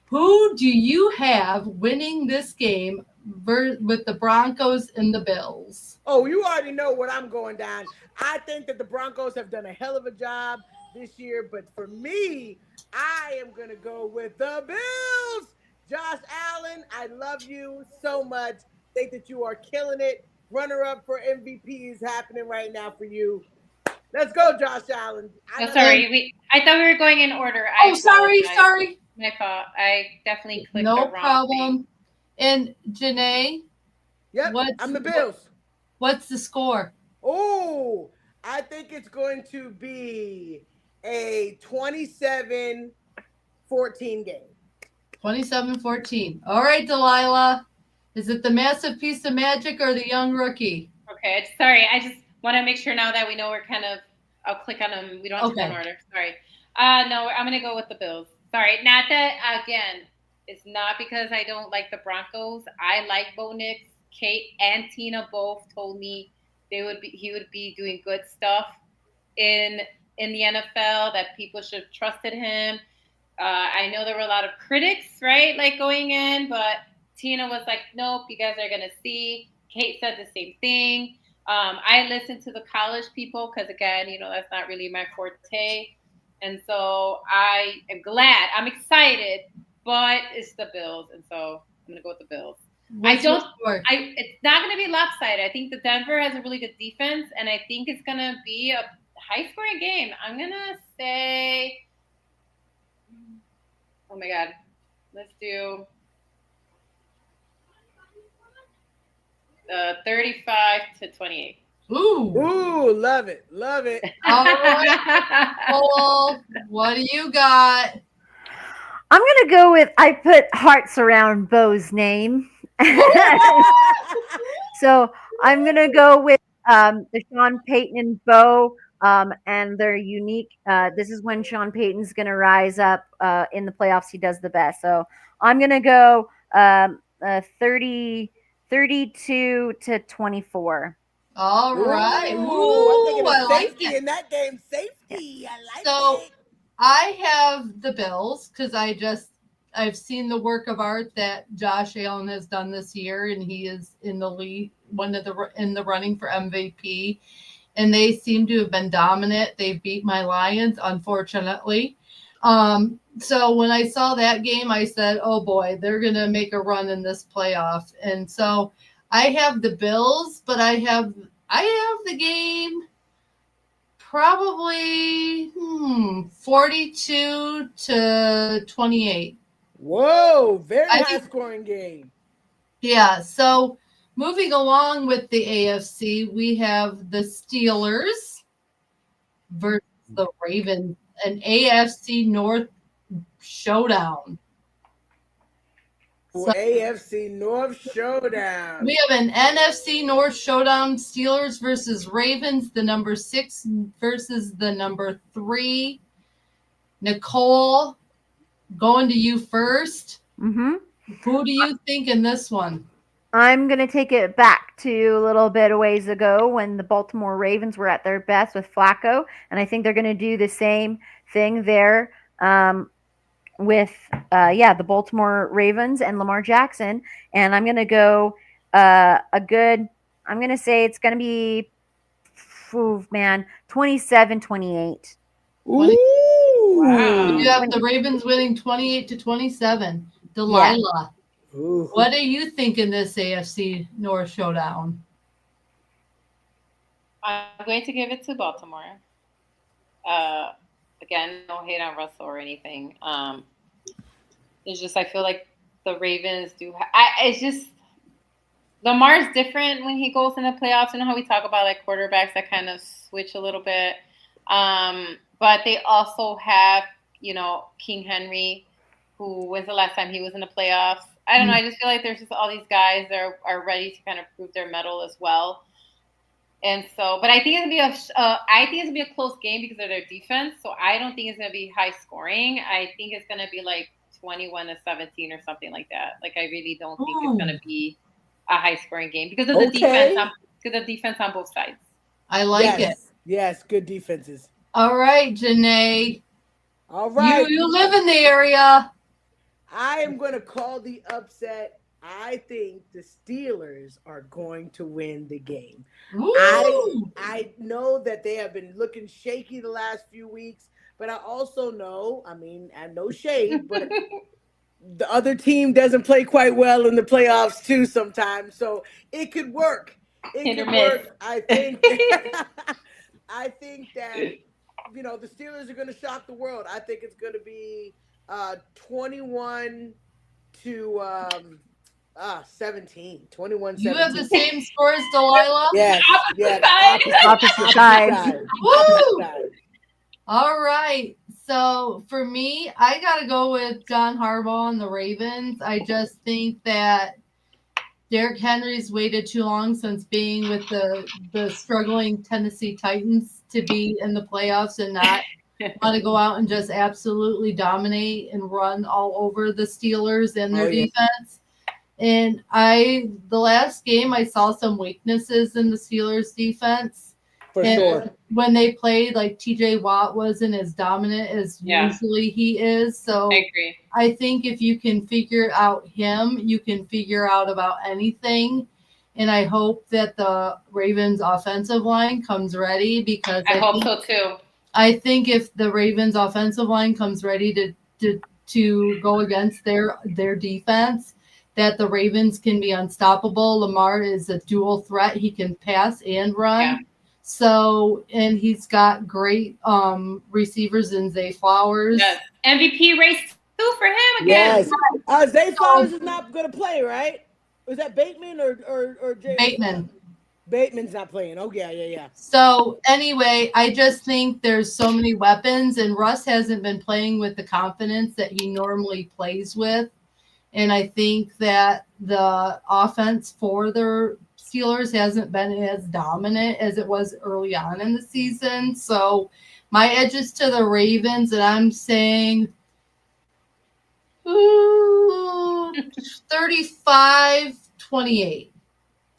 who do you have winning this game with the Broncos and the Bills? Oh, you already know what I'm going down. I think that the Broncos have done a hell of a job this year, but for me, I am going to go with the Bills. Josh Allen, I love you so much. Think that you are killing it. Runner-up for MVP is happening right now for you. Let's go, Josh Allen. I thought we were going in order. Sorry. My fault. I definitely clicked the wrong problem. Thing. And Janae? Yep, I'm the Bills. What's the score? Oh, I think it's going to be a 27-14 game. 27-14. All right, Delilah. Is it the massive piece of magic or the young rookie? Okay, sorry. I just want to make sure now that we know we're kind of – I'll click on them. We don't have to go in order. Sorry. No, I'm going to go with the Bills. Sorry. Not that, again, it's not because I don't like the Broncos. I like Bo Nix. Kate and Tina both told me he would be doing good stuff in the NFL, that people should have trusted him. I know there were a lot of critics, right, like going in, but Tina was like, nope, you guys are going to see. Kate said the same thing. I listened to the college people because, again, that's not really my forte. And so I am glad. I'm excited, but it's the Bills. And so I'm going to go with the Bills. It's not going to be lopsided. I think the Denver has a really good defense, and I think it's going to be a high-scoring game. I'm going to say, oh, my God. Let's do 35-28. Ooh, love it, love it. all right. Cole, what do you got? I'm gonna go with I put hearts around Bo's name. So I'm gonna go with the Sean Payton and Bo, and their unique. This is when Sean Payton's gonna rise up in the playoffs. He does the best. So I'm gonna go 32-24. All right. Ooh, I'm thinking Ooh, of I like safety that. in that game. Safety, I like So it. I have the Bills because I've seen the work of art that Josh Allen has done this year, and he is in the lead, in the running for MVP, and they seem to have been dominant. They beat my Lions, unfortunately. So when I saw that game, I said, "Oh boy, they're gonna make a run in this playoff." And so I have the Bills, but I have the game probably 42-28. Whoa, very I high think, scoring game. yeah. So moving along with the AFC, we have the Steelers versus the Ravens, an AFC North showdown. So AFC North Showdown. we have an NFC North showdown: Steelers versus Ravens, the number 6 versus the number 3. Nicole, going to you first. Mm-hmm. Who do you think in this one? I'm going to take it back to a little bit a ways ago when the Baltimore Ravens were at their best with Flacco. And I think they're going to do the same thing there with, the Baltimore Ravens and Lamar Jackson. And I'm going to go I'm going to say it's going to be, 27-28. Ooh. Wow. You have the Ravens winning 28-27. Delilah, Ooh. what do you think in this AFC North showdown? I'm going to give it to Baltimore. Again, no hate on Russell or anything. It's just I feel like the Ravens do. It's just Lamar's different when he goes in the playoffs. You know how we talk about like quarterbacks that kind of switch a little bit. But they also have, King Henry, who was the last time he was in the playoffs. I don't know. I just feel like there's just all these guys that are ready to kind of prove their mettle as well. And so, but I think it's gonna be a close game because of their defense. So I don't think it's gonna be high scoring. I think it's gonna be like 21-17 or something like that. Like I really don't think it's gonna be a high scoring game because of the defense. Because of the defense on both sides. I like it. Yes, good defenses. All right, Janae. All right. You live in the area. I am going to call the upset. I think the Steelers are going to win the game. I know that they have been looking shaky the last few weeks, but I also know, and no shade, but the other team doesn't play quite well in the playoffs too sometimes, so it could work. It could work. I think I think that the Steelers are going to shock the world. I think it's going to be 21 to 17. 21-17. You have the same score as Delilah? Yes. Opposite side. Woo! All right. So for me, I got to go with John Harbaugh and the Ravens. I just think that Derrick Henry's waited too long since being with the struggling Tennessee Titans to be in the playoffs and not want to go out and just absolutely dominate and run all over the Steelers and their defense. And the last game, I saw some weaknesses in the Steelers defense. For sure. When they played, like TJ Watt wasn't as dominant as usually he is. So I agree. I think if you can figure out him, you can figure out about anything. And I hope that the Ravens offensive line comes ready because I hope so too. I think if the Ravens offensive line comes ready to go against their defense, that the Ravens can be unstoppable. Lamar is a dual threat. He can pass and run. Yeah. So, and he's got great receivers in Zay Flowers. Yes. MVP race too for him again. Yes. Zay Flowers is not going to play, right? Was that Bateman or James? Bateman. Bateman's not playing. Oh yeah. So anyway, I just think there's so many weapons, and Russ hasn't been playing with the confidence that he normally plays with. And I think that the offense for the Steelers hasn't been as dominant as it was early on in the season. So my edge is to the Ravens, and I'm saying 35-28.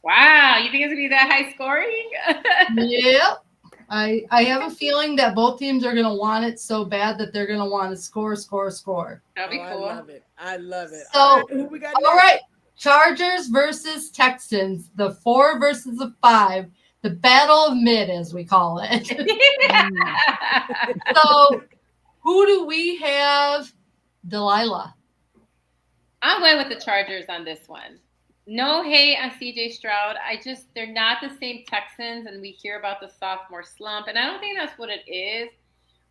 Wow, you think it's gonna be that high scoring? Yep. I have a feeling that both teams are going to want it so bad that they're going to want to score. That'd be cool. I love it. So, all right, who we got all next? right. Chargers versus Texans, the 4 versus the 5, the battle of mid, as we call it. So, who do we have? Delilah. I'm going with the Chargers on this one. No hate on CJ Stroud. They're not the same Texans, and we hear about the sophomore slump, and I don't think that's what it is.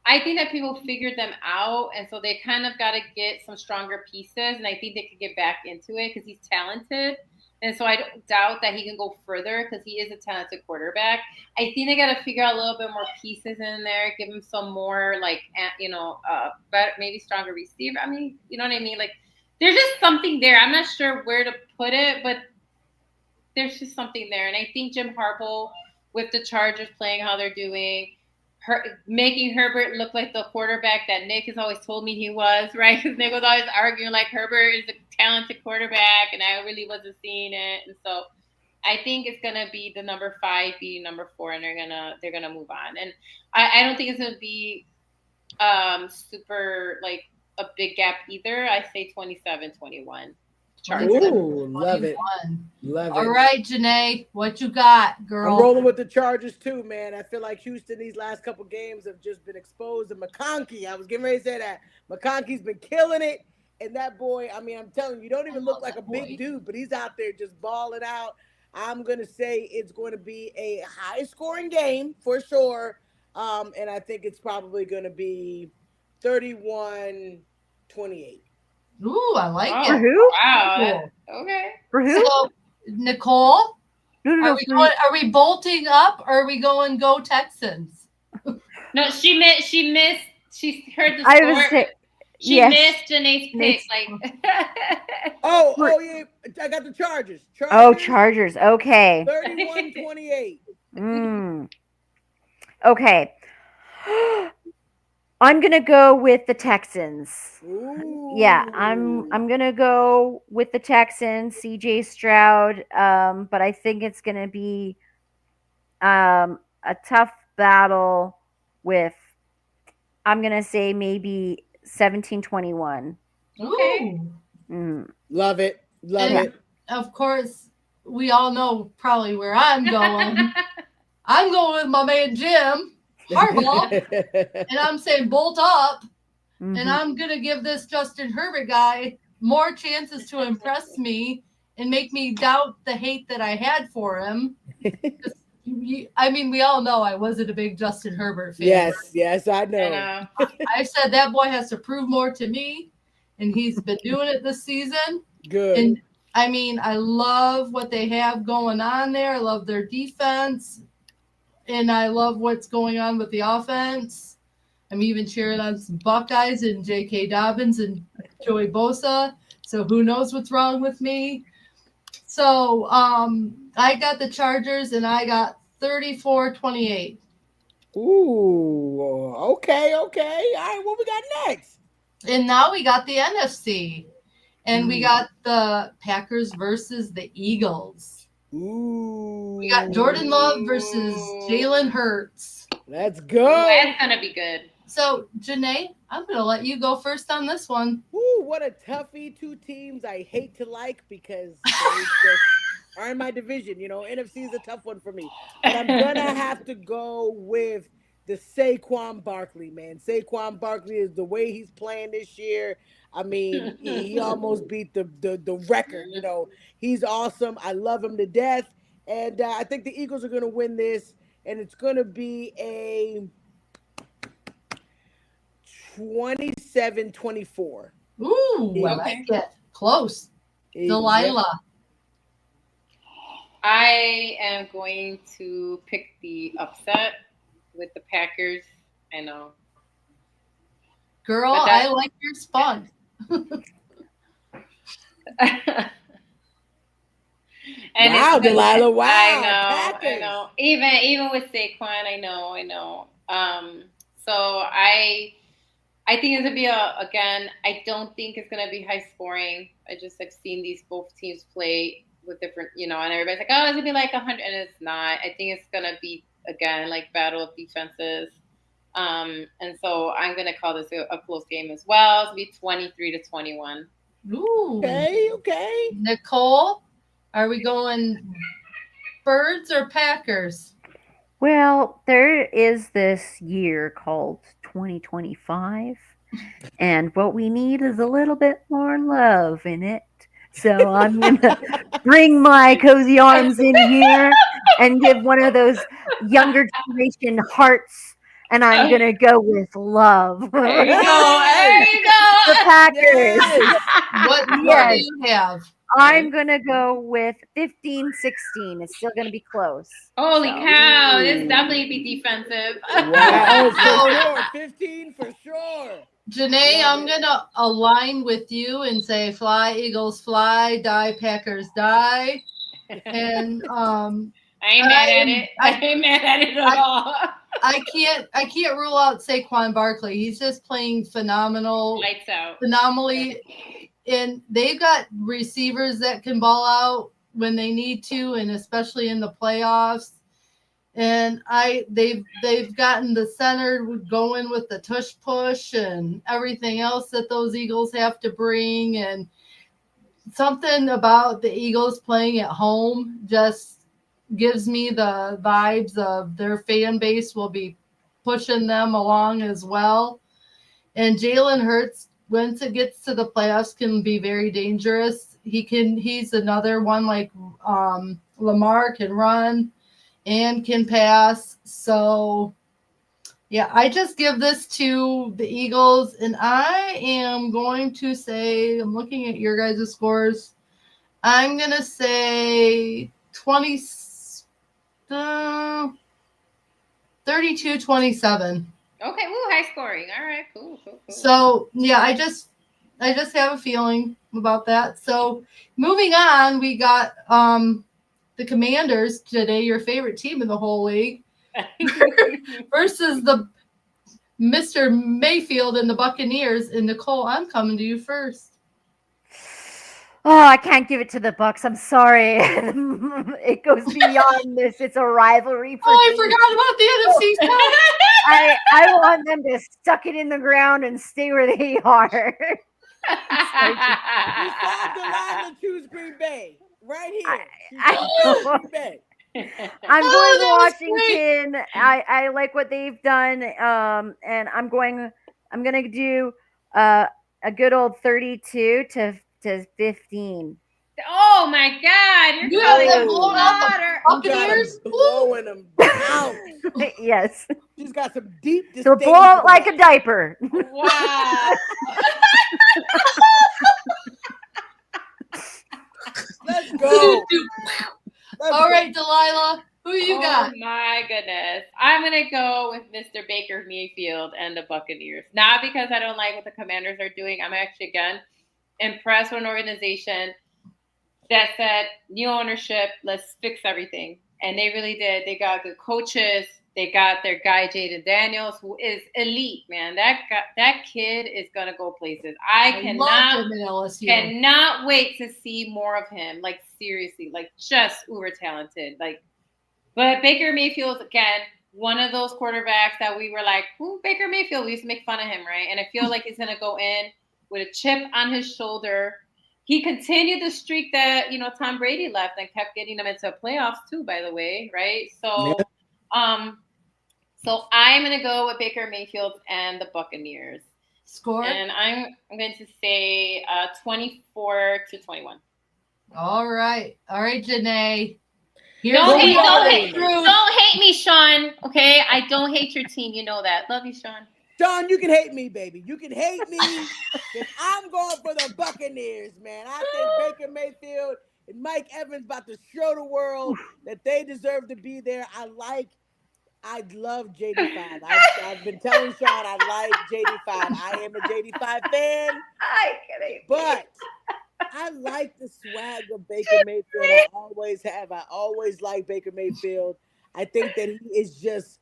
I think that people figured them out, and so they kind of got to get some stronger pieces, and I think they could get back into it because he's talented. And so I don't doubt that he can go further because he is a talented quarterback. I think they got to figure out a little bit more pieces in there, give him some more, but maybe stronger receiver. I mean, you know what I mean? Like, there's just something there. I'm not sure where to put it, but there's just something there. And I think Jim Harbaugh, with the Chargers playing how they're doing, making Herbert look like the quarterback that Nick has always told me he was, right? Because Nick was always arguing like Herbert is a talented quarterback, and I really wasn't seeing it. And so I think it's gonna be the number 5 beating number 4, and they're gonna move on. And I don't think it's gonna be super like a big gap either. I say 27-21. Ooh, love it. All right, Janae, what you got, girl? I'm rolling with the Chargers too, man. I feel like Houston these last couple games have just been exposed. And McConkey, I was getting ready to say that. McConkey's been killing it. And that boy, I mean, I'm telling you, don't even look like a big dude, but he's out there just balling out. I'm going to say it's going to be a high-scoring game for sure. And I think it's probably going to be 31-28. Ooh, I like it. For who? Wow. Okay. For who? So, Nicole, No. are we bolting up or are we going go Texans? No, she missed. She heard the I score. was say, She yes. missed Janae's pick. Like, oh yeah, I got the Chargers. Chargers. Okay. 31-28. Okay. I'm gonna go with the Texans. Ooh. Yeah, I'm gonna go with the Texans. CJ Stroud. But I think it's gonna be a tough battle with. I'm gonna say maybe 17-21. Okay. Love it. Love it. Of course, we all know probably where I'm going. I'm going with my man Jim Harbaugh, and I'm saying bolt up, and I'm going to give this Justin Herbert guy more chances to impress me and make me doubt the hate that I had for him. I mean, we all know I wasn't a big Justin Herbert fan. Yes, I know. I said that boy has to prove more to me, and he's been doing it this season. Good. And I mean, I love what they have going on there. I love their defense, and I love what's going on with the offense. I'm even cheering on some Buckeyes and J.K. Dobbins and Joey Bosa. So who knows what's wrong with me? So I got the Chargers, and I got 34-28. Ooh, okay. All right, what we got next? And now we got the NFC. And we got the Packers versus the Eagles. Ooh. We got Jordan Love versus Jalen Hurts. Let's go. That's going to be good. So, Janae, I'm going to let you go first on this one. Ooh, what a toughie. 2 teams I hate to like because they just are in my division. You know, NFC is a tough one for me. But I'm going to have to go with the Saquon Barkley, man. Saquon Barkley is the way he's playing this year. I mean, he almost beat the record. You know, he's awesome. I love him to death. And I think the Eagles are going to win this. And it's going to be a 27-24. Ooh, I like it. Close. Delilah. I am going to pick the upset with the Packers. I know. Girl, But that- I like your spunk. And Wow, it's Delilah, wow, I Packers. know. Even with Saquon, I know. So I think it's gonna be again. I don't think it's gonna be high scoring. I just have seen these both teams play with different, and everybody's like, oh, it's gonna be like 100, and it's not. I think it's gonna be again like battle of defenses. And so I'm gonna call this a close game as well. It's gonna be 23-21. Ooh. Okay. Nicole, are we going Birds or Packers? Well, there is this year called 2025, and what we need is a little bit more love in it. So I'm going to bring my cozy arms in here and give one of those younger generation hearts, and I'm going to go with love. There you go. There you go. The Packers. Yes. What Yes. do you have? I'm going to go with 15-16. It's still going to be close. Holy So. cow! This definitely be defensive. Wow, for sure. 15 for sure. Janae, Love I'm it. going to align with you and say fly, Eagles fly, die, Packers die. And I ain't mad at it. I ain't mad at it at all. I can't rule out Saquon Barkley. He's just playing Lights out. phenomenally. And they've got receivers that can ball out when they need to, and especially in the playoffs. And they've gotten the center going with the tush push and everything else that those Eagles have to bring. And something about the Eagles playing at home just gives me the vibes of their fan base will be pushing them along as well. And Jalen Hurts, once it gets to the playoffs, can be very dangerous. He's another one like Lamar, can run and can pass. So yeah, I just give this to the Eagles, and I am going to say, I'm looking at your guys' scores. I'm going to say 32-27. Okay, high scoring. All right, cool. So yeah, I just have a feeling about that. So moving on, we got the Commanders today, your favorite team in the whole league, versus the Mr. Mayfield and the Buccaneers. And Nicole, I'm coming to you first. Oh, I can't give it to the Bucks. I'm sorry. It goes beyond this. It's a rivalry for I me. forgot about the NFC South. I want them to stuck it in the ground and stay where they are. You saw Delilah choose Green Bay. Right here. Green Bay. I'm going that was Washington. I like what they've done. And I'm gonna do a good old 32-15. Oh my God! You You're have them calling blown out the water. Buccaneers? Blowing them out. Yes. She's got some deep So blow out like a diaper. Wow. Let's go. All right, Delilah, who you got? Oh my goodness. I'm going to go with Mr. Baker Mayfield and the Buccaneers. Not because I don't like what the Commanders are doing. I'm actually, again, impressed with an organization that said, new ownership, let's fix everything. And they really did. They got good coaches. They got their guy, Jaden Daniels, who is elite, man. That kid is going to go places. I cannot wait to see more of him. Like, seriously, like, just uber talented. Like, but Baker Mayfield's, again, one of those quarterbacks that we were like, who, Baker Mayfield? We used to make fun of him, right? And I feel like he's going to go in with a chip on his shoulder. He continued the streak that, Tom Brady left and kept getting them into playoffs too, by the way, right? So, so I'm going to go with Baker Mayfield and the Buccaneers. Score? And I'm going to say 24-21. All right, Janae. Don't hate me, Sean. Okay, I don't hate your team. You know that. Love you, Sean. Sean, you can hate me, baby. You can hate me. I'm going for the Buccaneers, man. I think Baker Mayfield and Mike Evans about to show the world that they deserve to be there. I love JD5. I've been telling Sean I like JD5. I am a JD5 fan, I kidding. but I like the swag of Baker Mayfield. I always have. I always like Baker Mayfield. I think that he is just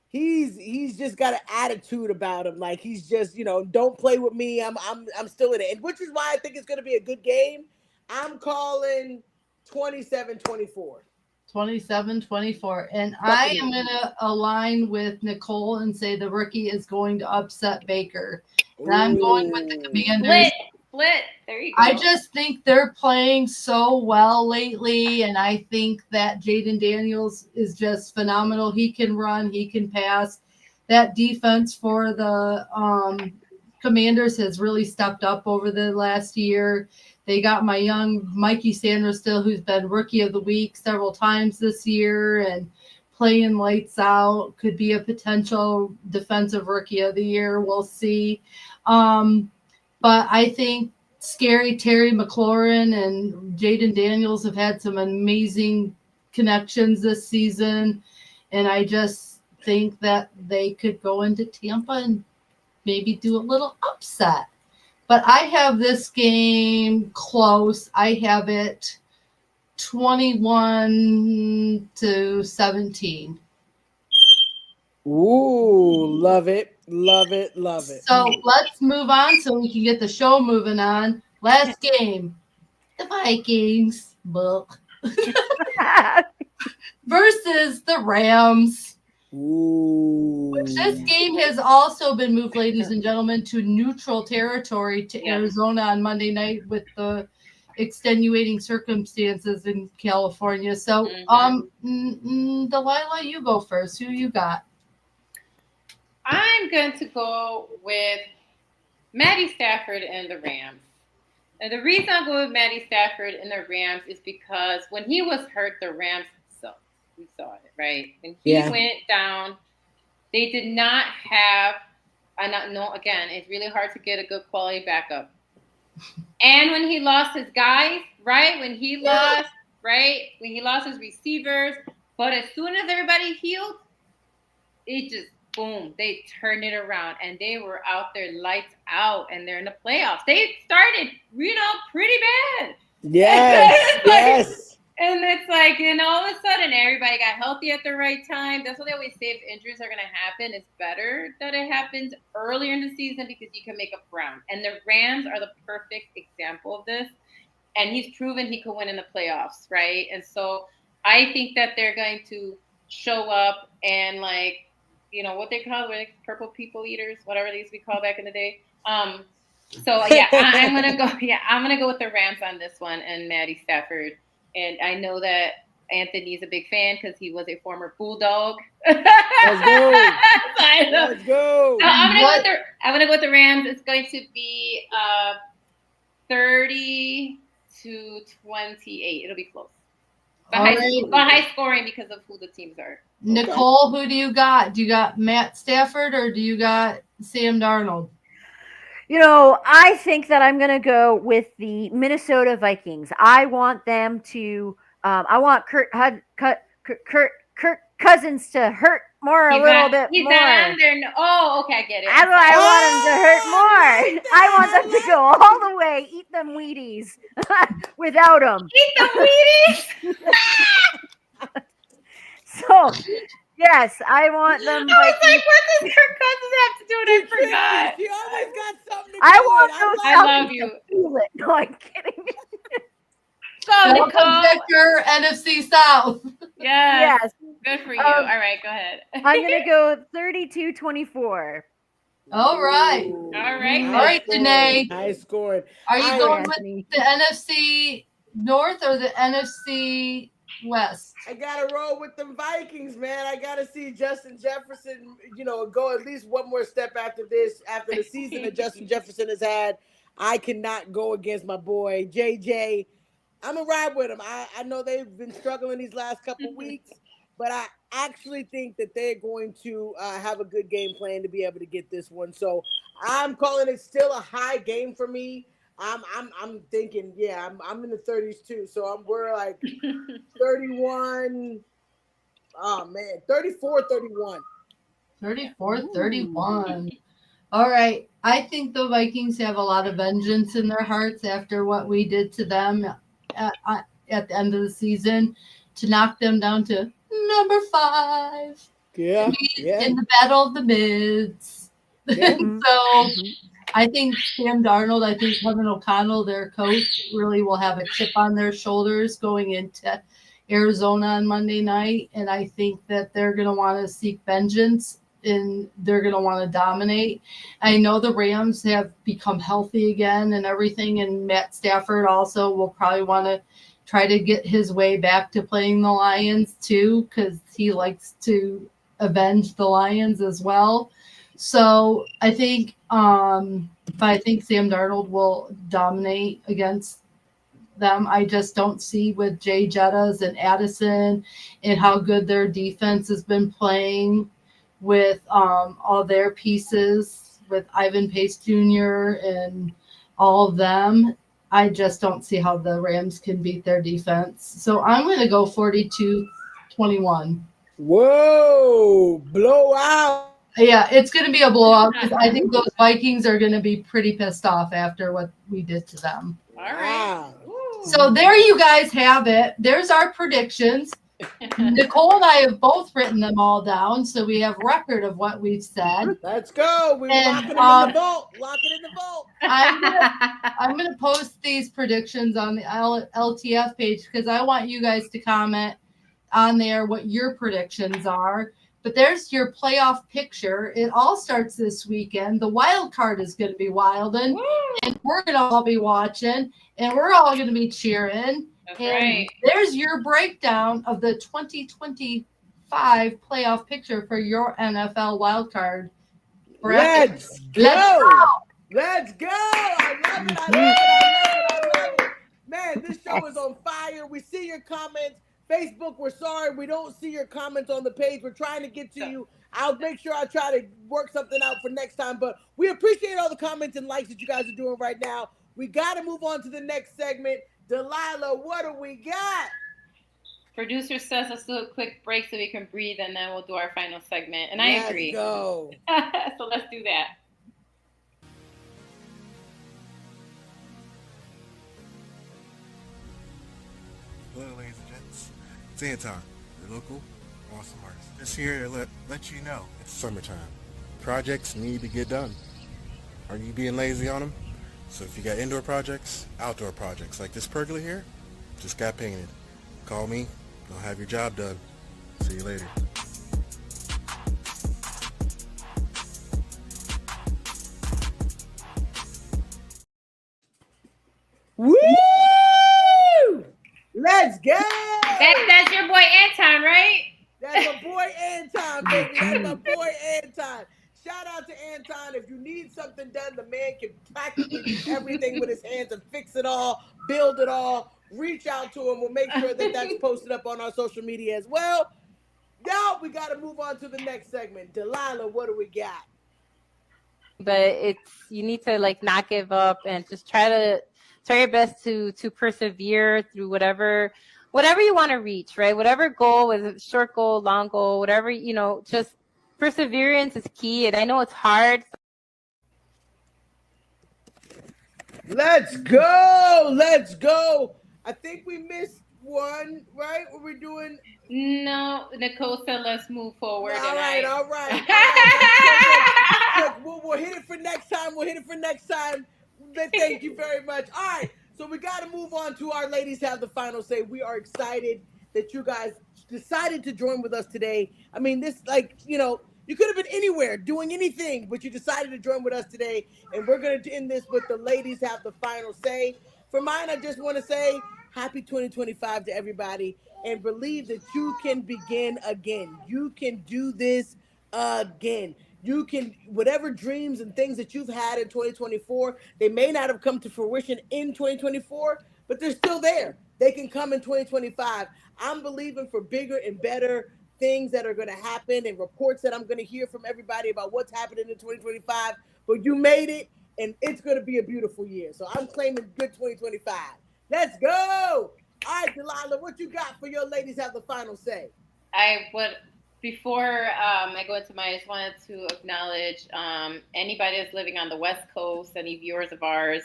he's just got an attitude about him. Like he's just, don't play with me. I'm still in it. And which is why I think it's gonna be a good game. I'm calling 27-24. 27-24. And I am going to align with Nicole and say the rookie is going to upset Baker. And I'm going with the Commanders. Split. There you go. I just think they're playing so well lately, and I think that Jaden Daniels is just phenomenal. He can run, he can pass. That defense for the Commanders has really stepped up over the last year. They got my young Mikey Sanders still, who's been Rookie of the Week several times this year and playing lights out. Could be a potential Defensive Rookie of the Year. We'll see. But I think Scary Terry McLaurin and Jaden Daniels have had some amazing connections this season. And I just think that they could go into Tampa and maybe do a little upset. But I have this game close. I have it 21-17. Ooh, love it. Love it. Love it. So let's move on so we can get the show moving on. Last game, the Vikings versus the Rams. Ooh. Which this game has also been moved, ladies and gentlemen, to neutral territory to Arizona on Monday night with the extenuating circumstances in California. So, Delilah, you go first. Who you got? I'm going to go with Matty Stafford and the Rams. And the reason I go with Matty Stafford and the Rams is because when he was hurt, the Rams sucked. We saw it, right? When he went down, they did not have, again, it's really hard to get a good quality backup. And when he lost his guys, right? When he lost his receivers, but as soon as everybody healed, it just, boom, they turned it around and they were out there lights out and they're in the playoffs. They started, pretty bad. Yes. And it's like, and all of a sudden, everybody got healthy at the right time. That's what they always say. If injuries are going to happen, it's better that it happens earlier in the season because you can make up ground. And the Rams are the perfect example of this. And he's proven he could win in the playoffs, right? And so I think that they're going to show up and what they call purple people eaters, whatever they used to be called back in the day. I'm gonna go. Yeah, I'm gonna go with the Rams on this one and Matty Stafford. And I know that Anthony's a big fan because he was a former Bulldog. Let's go. So I'm gonna go with the Rams. It's going to be 30-28. It'll be close. But high scoring because of who the teams are. Nicole, who do you got? Do you got Matt Stafford or do you got Sam Darnold? I think that I'm going to go with the Minnesota Vikings. I want them to. I want Kirk Cousins to hurt more a little bit more. Oh, okay, I get it. I want him to hurt more. I want them to go all the way, eat them Wheaties without them. Eat them Wheaties. So, yes, I want them. I was like, what does Kirk Cousins have to do with it? I forgot. You always got something to do. I want those. I love you. Feel it. No, I'm kidding. So, Nicole, Victor, NFC South. Yes. Good for you. All right, go ahead. I'm going to go 32-24. All right. All right. All right, Danae. High scoring. Are you going with the NFC North or the NFC West? I gotta roll with them Vikings, man. I gotta see Justin Jefferson, go at least one more step after this, after the season that Justin Jefferson has had. I cannot go against my boy JJ. I'm gonna ride with him. I know they've been struggling these last couple weeks, but I actually think that they're going to have a good game plan to be able to get this one. So I'm calling it still a high game for me. I'm thinking, yeah, I'm in the 30s too. So we're like 31. Oh man, 34, 31. 34, 31. All right. I think the Vikings have a lot of vengeance in their hearts after what we did to them at the end of the season to knock them down to number 5. Yeah, yeah. In the battle of the mids. Yeah. So I think Sam Darnold, I think Kevin O'Connell, their coach, really will have a chip on their shoulders going into Arizona on Monday night. And I think that they're going to want to seek vengeance and they're going to want to dominate. I know the Rams have become healthy again and everything. And Matt Stafford also will probably want to try to get his way back to playing the Lions too, because he likes to avenge the Lions as well. So I think Sam Darnold will dominate against them. I just don't see with Jay Jettas and Addison and how good their defense has been playing with all their pieces with Ivan Pace Jr. and all of them. I just don't see how the Rams can beat their defense. So I'm going to go 42-21. Whoa, blowout. Yeah, it's going to be a blowout because I think those Vikings are going to be pretty pissed off after what we did to them. All right. So there you guys have it. There's our predictions. Nicole and I have both written them all down, so we have record of what we've said. Let's go. We're locking it in the vault. Lock it in the vault. I'm gonna post these predictions on the LTF page because I want you guys to comment on there what your predictions are. But there's your playoff picture. It all starts this weekend. The wild card is going to be wildin', and we're going to all be watching, and we're all going to be cheering. That's and right. There's your breakdown of the 2025 playoff picture for your NFL wild card. Let's go. Let's go. I love it. I love it. Man, this show is on fire. We see your comments. Facebook, we're sorry we don't see your comments on the page. We're trying to get to you. I'll make sure I try to work something out for next time. But we appreciate all the comments and likes that you guys are doing right now. We got to move on to the next segment. Delilah, what do we got? Producer says let's do a quick break so we can breathe, and then we'll do our final segment. And I agree. Let's go. So let's do that. Hello, ladies and gents. It's Anton, your local awesome artist. Just here to let you know it's summertime. Projects need to get done. Are you being lazy on them? So if you got indoor projects, outdoor projects, like this pergola here, just got painted. Call me, I'll have your job done. See you later. Woo! Let's go! That's your boy Anton, right? That's my boy Anton, baby. That's my boy Anton. Shout out to Anton. If you need something done, the man can practically do everything with his hands and fix it all, build it all. Reach out to him. We'll make sure that that's posted up on our social media as well. Now we got to move on to the next segment. Delilah, what do we got? But you need to not give up and just try your best to persevere through whatever you want to reach, right? Whatever goal, whether it's short goal, long goal, whatever, just perseverance is key. And I know it's hard. Let's go. Let's go. I think we missed one, right? What we're doing? No, Nicole said let's move forward. All right. Look, we'll hit it for next time. Thank you very much. All right. So we got to move on to our ladies have the final say. We are excited that you guys decided to join with us today. I mean, this, you could have been anywhere doing anything, but you decided to join with us today. And we're going to end this with the ladies have the final say. For mine, I just want to say happy 2025 to everybody and believe that you can begin again. You can do this again. You can, whatever dreams and things that you've had in 2024, they may not have come to fruition in 2024, but they're still there. They can come in 2025. I'm believing for bigger and better things that are going to happen and reports that I'm going to hear from everybody about what's happening in 2025. But you made it, and it's going to be a beautiful year. So I'm claiming good 2025. Let's go. All right, Delilah, what you got for your ladies have the final say? I would before I go into I just wanted to acknowledge anybody that's living on the West Coast, any viewers of ours,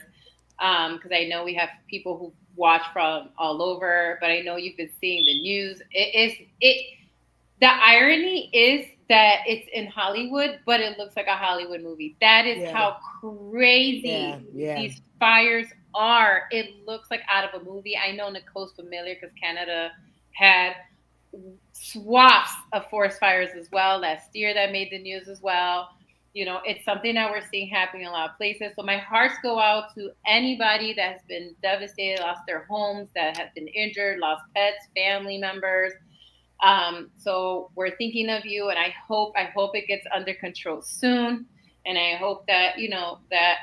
because I know we have people who watch from all over, but I know you've been seeing the news. The irony is that it's in Hollywood, but it looks like a Hollywood movie. That is how crazy these fires are. It looks like out of a movie. I know Nicole's familiar because Canada had swaths of forest fires as well last year that made the news as well. It's something that we're seeing happening in a lot of places. So my hearts go out to anybody that has been devastated, lost their homes, that have been injured, lost pets, family members. So we're thinking of you, and I hope it gets under control soon. And I hope that, that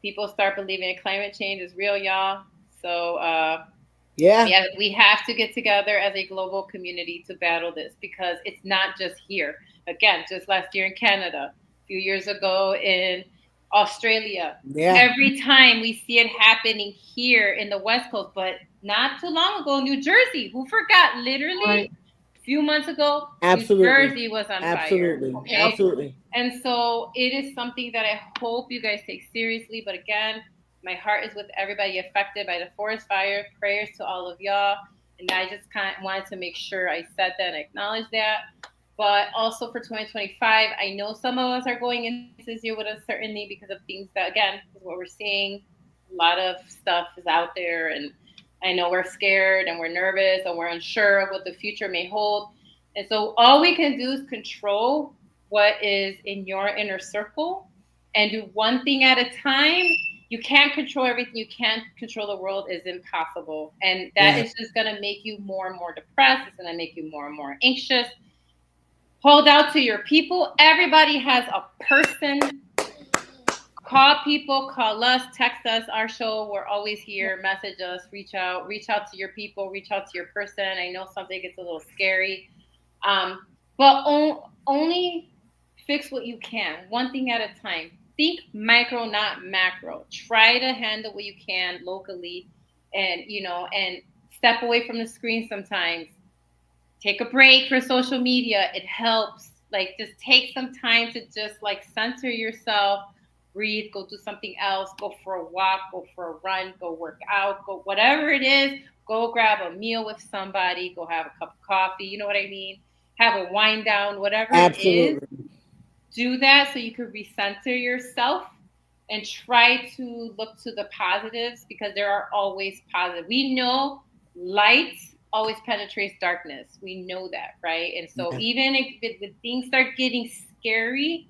people start believing that climate change is real, y'all. So, we have to get together as a global community to battle this, because it's not just here. Again, just last year in Canada, a few years ago in Australia. Every time we see it happening here in the West Coast, but not too long ago, New Jersey, who forgot, literally a few months ago, New Jersey was on fire. Okay? Absolutely. And so it is something that I hope you guys take seriously. But again, my heart is with everybody affected by the forest fire. Prayers to all of y'all. And I just kind of wanted to make sure I said that and acknowledge that. But also for 2025, I know some of us are going into this year with uncertainty because of things that, again, is what we're seeing. A lot of stuff is out there. And I know we're scared and we're nervous and we're unsure of what the future may hold. And so all we can do is control what is in your inner circle and do one thing at a time. You can't control everything. You can't control the world. Is impossible. And that is just going to make you more and more depressed. It's going to make you more and more anxious. Hold out to your people. Everybody has a person. Call people, call us, text us, our show. We're always here. Message us, reach out to your people, reach out to your person. I know something gets a little scary. But only fix what you can, one thing at a time. Think micro, not macro. Try to handle what you can locally, and step away from the screen sometimes. Take a break for social media. It helps. Just take some time to just center yourself, breathe, go do something else, go for a walk, go for a run, go work out, go whatever it is, go grab a meal with somebody, go have a cup of coffee, you know what I mean? Have a wind down, whatever it is. Do that so you can recenter yourself and try to look to the positives, because there are always positive. We know light always penetrates darkness. We know that, right? And so even if things start getting scary,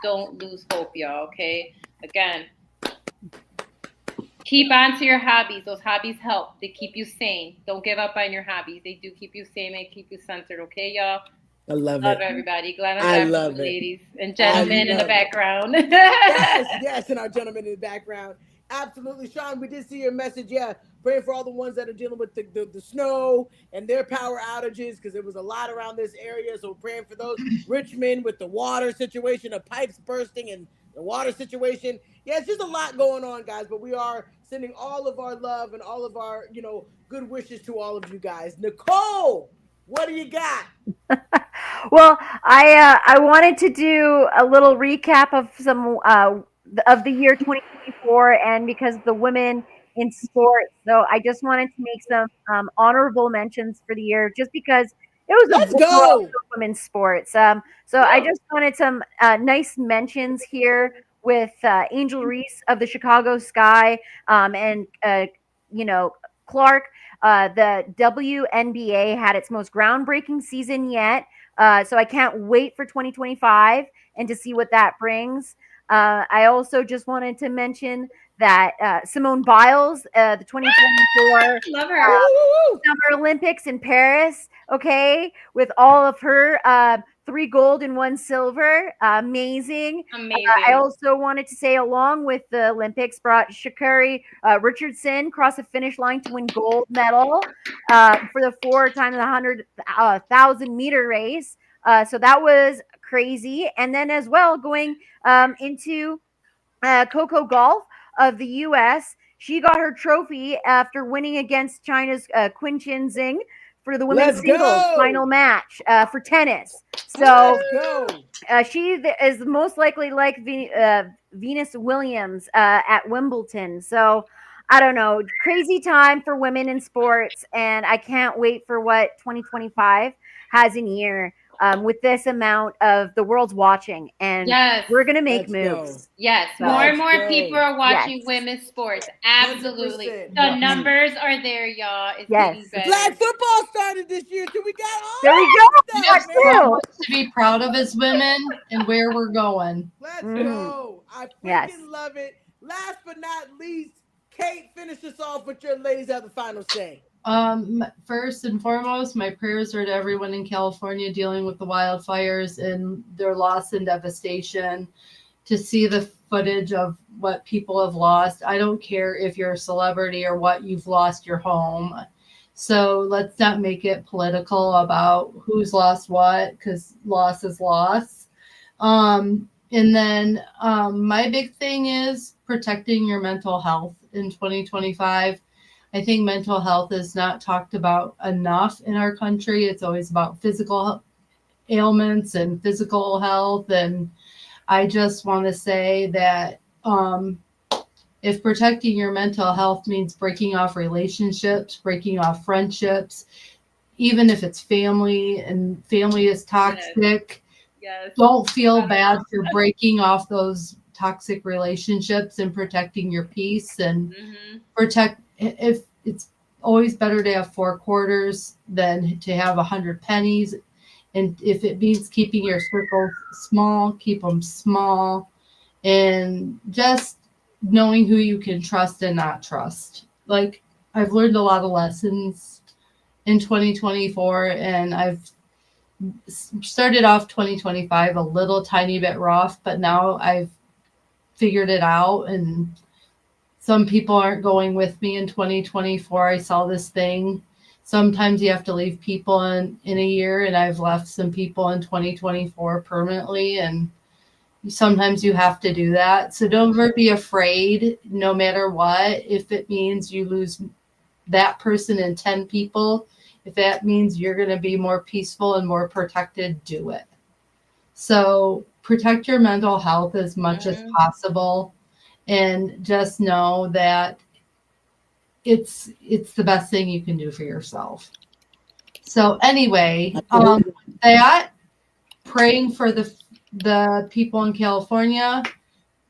don't lose hope, y'all, okay? Again, keep on to your hobbies. Those hobbies help. They keep you sane. Don't give up on your hobbies. They do keep you sane and keep you centered, okay, y'all? I love it. Everybody. Glad I I'm love it. Ladies and gentlemen in the background. yes, and our gentlemen in the background. Absolutely. Sean, we did see your message. Yeah, praying for all the ones that are dealing with the snow and their power outages, because there was a lot around this area. So praying for those. Richmond with the water situation, the pipes bursting and the water situation. Yeah, it's just a lot going on, guys. But we are sending all of our love and all of our, good wishes to all of you guys. Nicole, what do you got? Well, I wanted to do a little recap of some of the year 2024, and because the women in sports, so I just wanted to make some honorable mentions for the year, just because it was Let's go for women's sports. So I just wanted some nice mentions here with Angel Reese of the Chicago Sky, and Clark. The WNBA had its most groundbreaking season yet. So I can't wait for 2025 and to see what that brings. I also just wanted to mention that Simone Biles, the 2024 Summer Olympics in Paris, okay, with all of her 3 gold and 1 silver. Amazing. I also wanted to say, along with the Olympics, brought Sha'Carri Richardson across the finish line to win gold medal for the 4 times the 100,000 meter race. So that was crazy. And then as well, going into Coco Golf, of the U.S. She got her trophy after winning against China's Qin Zheng for the women's Let's singles go. final match for tennis. So Let's go. she is most likely like Venus Williams at Wimbledon. So I don't know, crazy time for women in sports, and I can't wait for what 2025 has in here. With this amount of the world's watching, and Yes. we're gonna make Let's moves. go. Yes, So- more and more Let's go. people are watching Yes. women's sports. Absolutely. 100%. The numbers are there, y'all. It's Yes. getting better. Flag football started this year, so we got all There we that go. stuff, That man. too. To be proud of as women and where we're going. Let's Mhm. go. I freaking Yes. love it. Last but not least, Kate, finish us off with your ladies have the final say. First and foremost, my prayers are to everyone in California dealing with the wildfires and their loss and devastation. To see the footage of what people have lost, I don't care if you're a celebrity or what, you've lost your home. So let's not make it political about who's lost what, because loss is loss. And then my big thing is protecting your mental health in 2025. I think mental health is not talked about enough in our country. It's always about physical ailments and physical health. And I just want to say that if protecting your mental health means breaking off relationships, breaking off friendships, even if it's family and family is toxic, Yes. don't feel bad for breaking off those toxic relationships and protecting your peace and protect. If it's always better to have 4 quarters than to have 100 pennies. And if it means keeping your circles small, keep them small, and just knowing who you can trust and not trust. Like, I've learned a lot of lessons in 2024, and I've started off 2025 a little tiny bit rough, but now I've figured it out, and some people aren't going with me in 2024. I saw this thing. Sometimes you have to leave people in a year, and I've left some people in 2024 permanently, and sometimes you have to do that. So don't ever be afraid, no matter what. If it means you lose that person and 10 people, if that means you're going to be more peaceful and more protected, do it. So protect your mental health as much as possible, and just know that it's the best thing you can do for yourself. So anyway, that, praying for the people in California,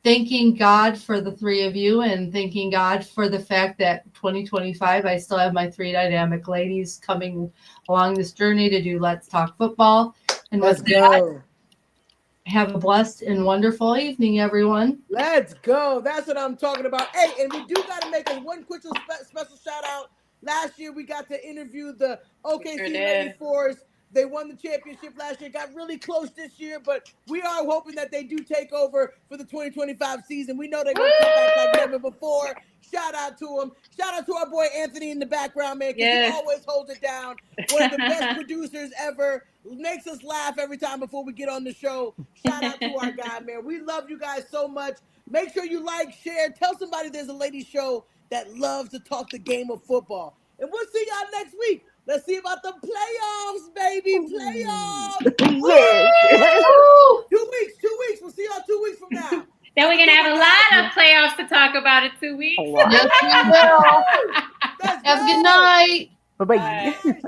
thanking God for the 3 of you, and thanking God for the fact that 2025, I still have my 3 dynamic ladies coming along this journey to do Let's Talk Football. And Let's with that, go. have a blessed and wonderful evening, everyone. Let's go. That's what I'm talking about. Hey, and we do got to make one quick special shout out. Last year, we got to interview the OKC Lady Force. They won the championship last year. Got really close this year, but we are hoping that they do take over for the 2025 season. We know they're going to come back like never before. Shout out to them. Shout out to our boy Anthony in the background, man, because he always holds it down. One of the best producers ever. Makes us laugh every time before we get on the show. Shout out to our guy, man. We love you guys so much. Make sure you like, share. Tell somebody there's a lady show that loves to talk the game of football. And we'll see y'all next week. Let's see about the playoffs, baby. Playoffs. Yes. 2 weeks. 2 weeks. We'll see y'all 2 weeks from now. Then we're going to have a lot of playoffs to talk about in 2 weeks. Yes, we will. Let's Have a go. good night. Bye-bye. Bye.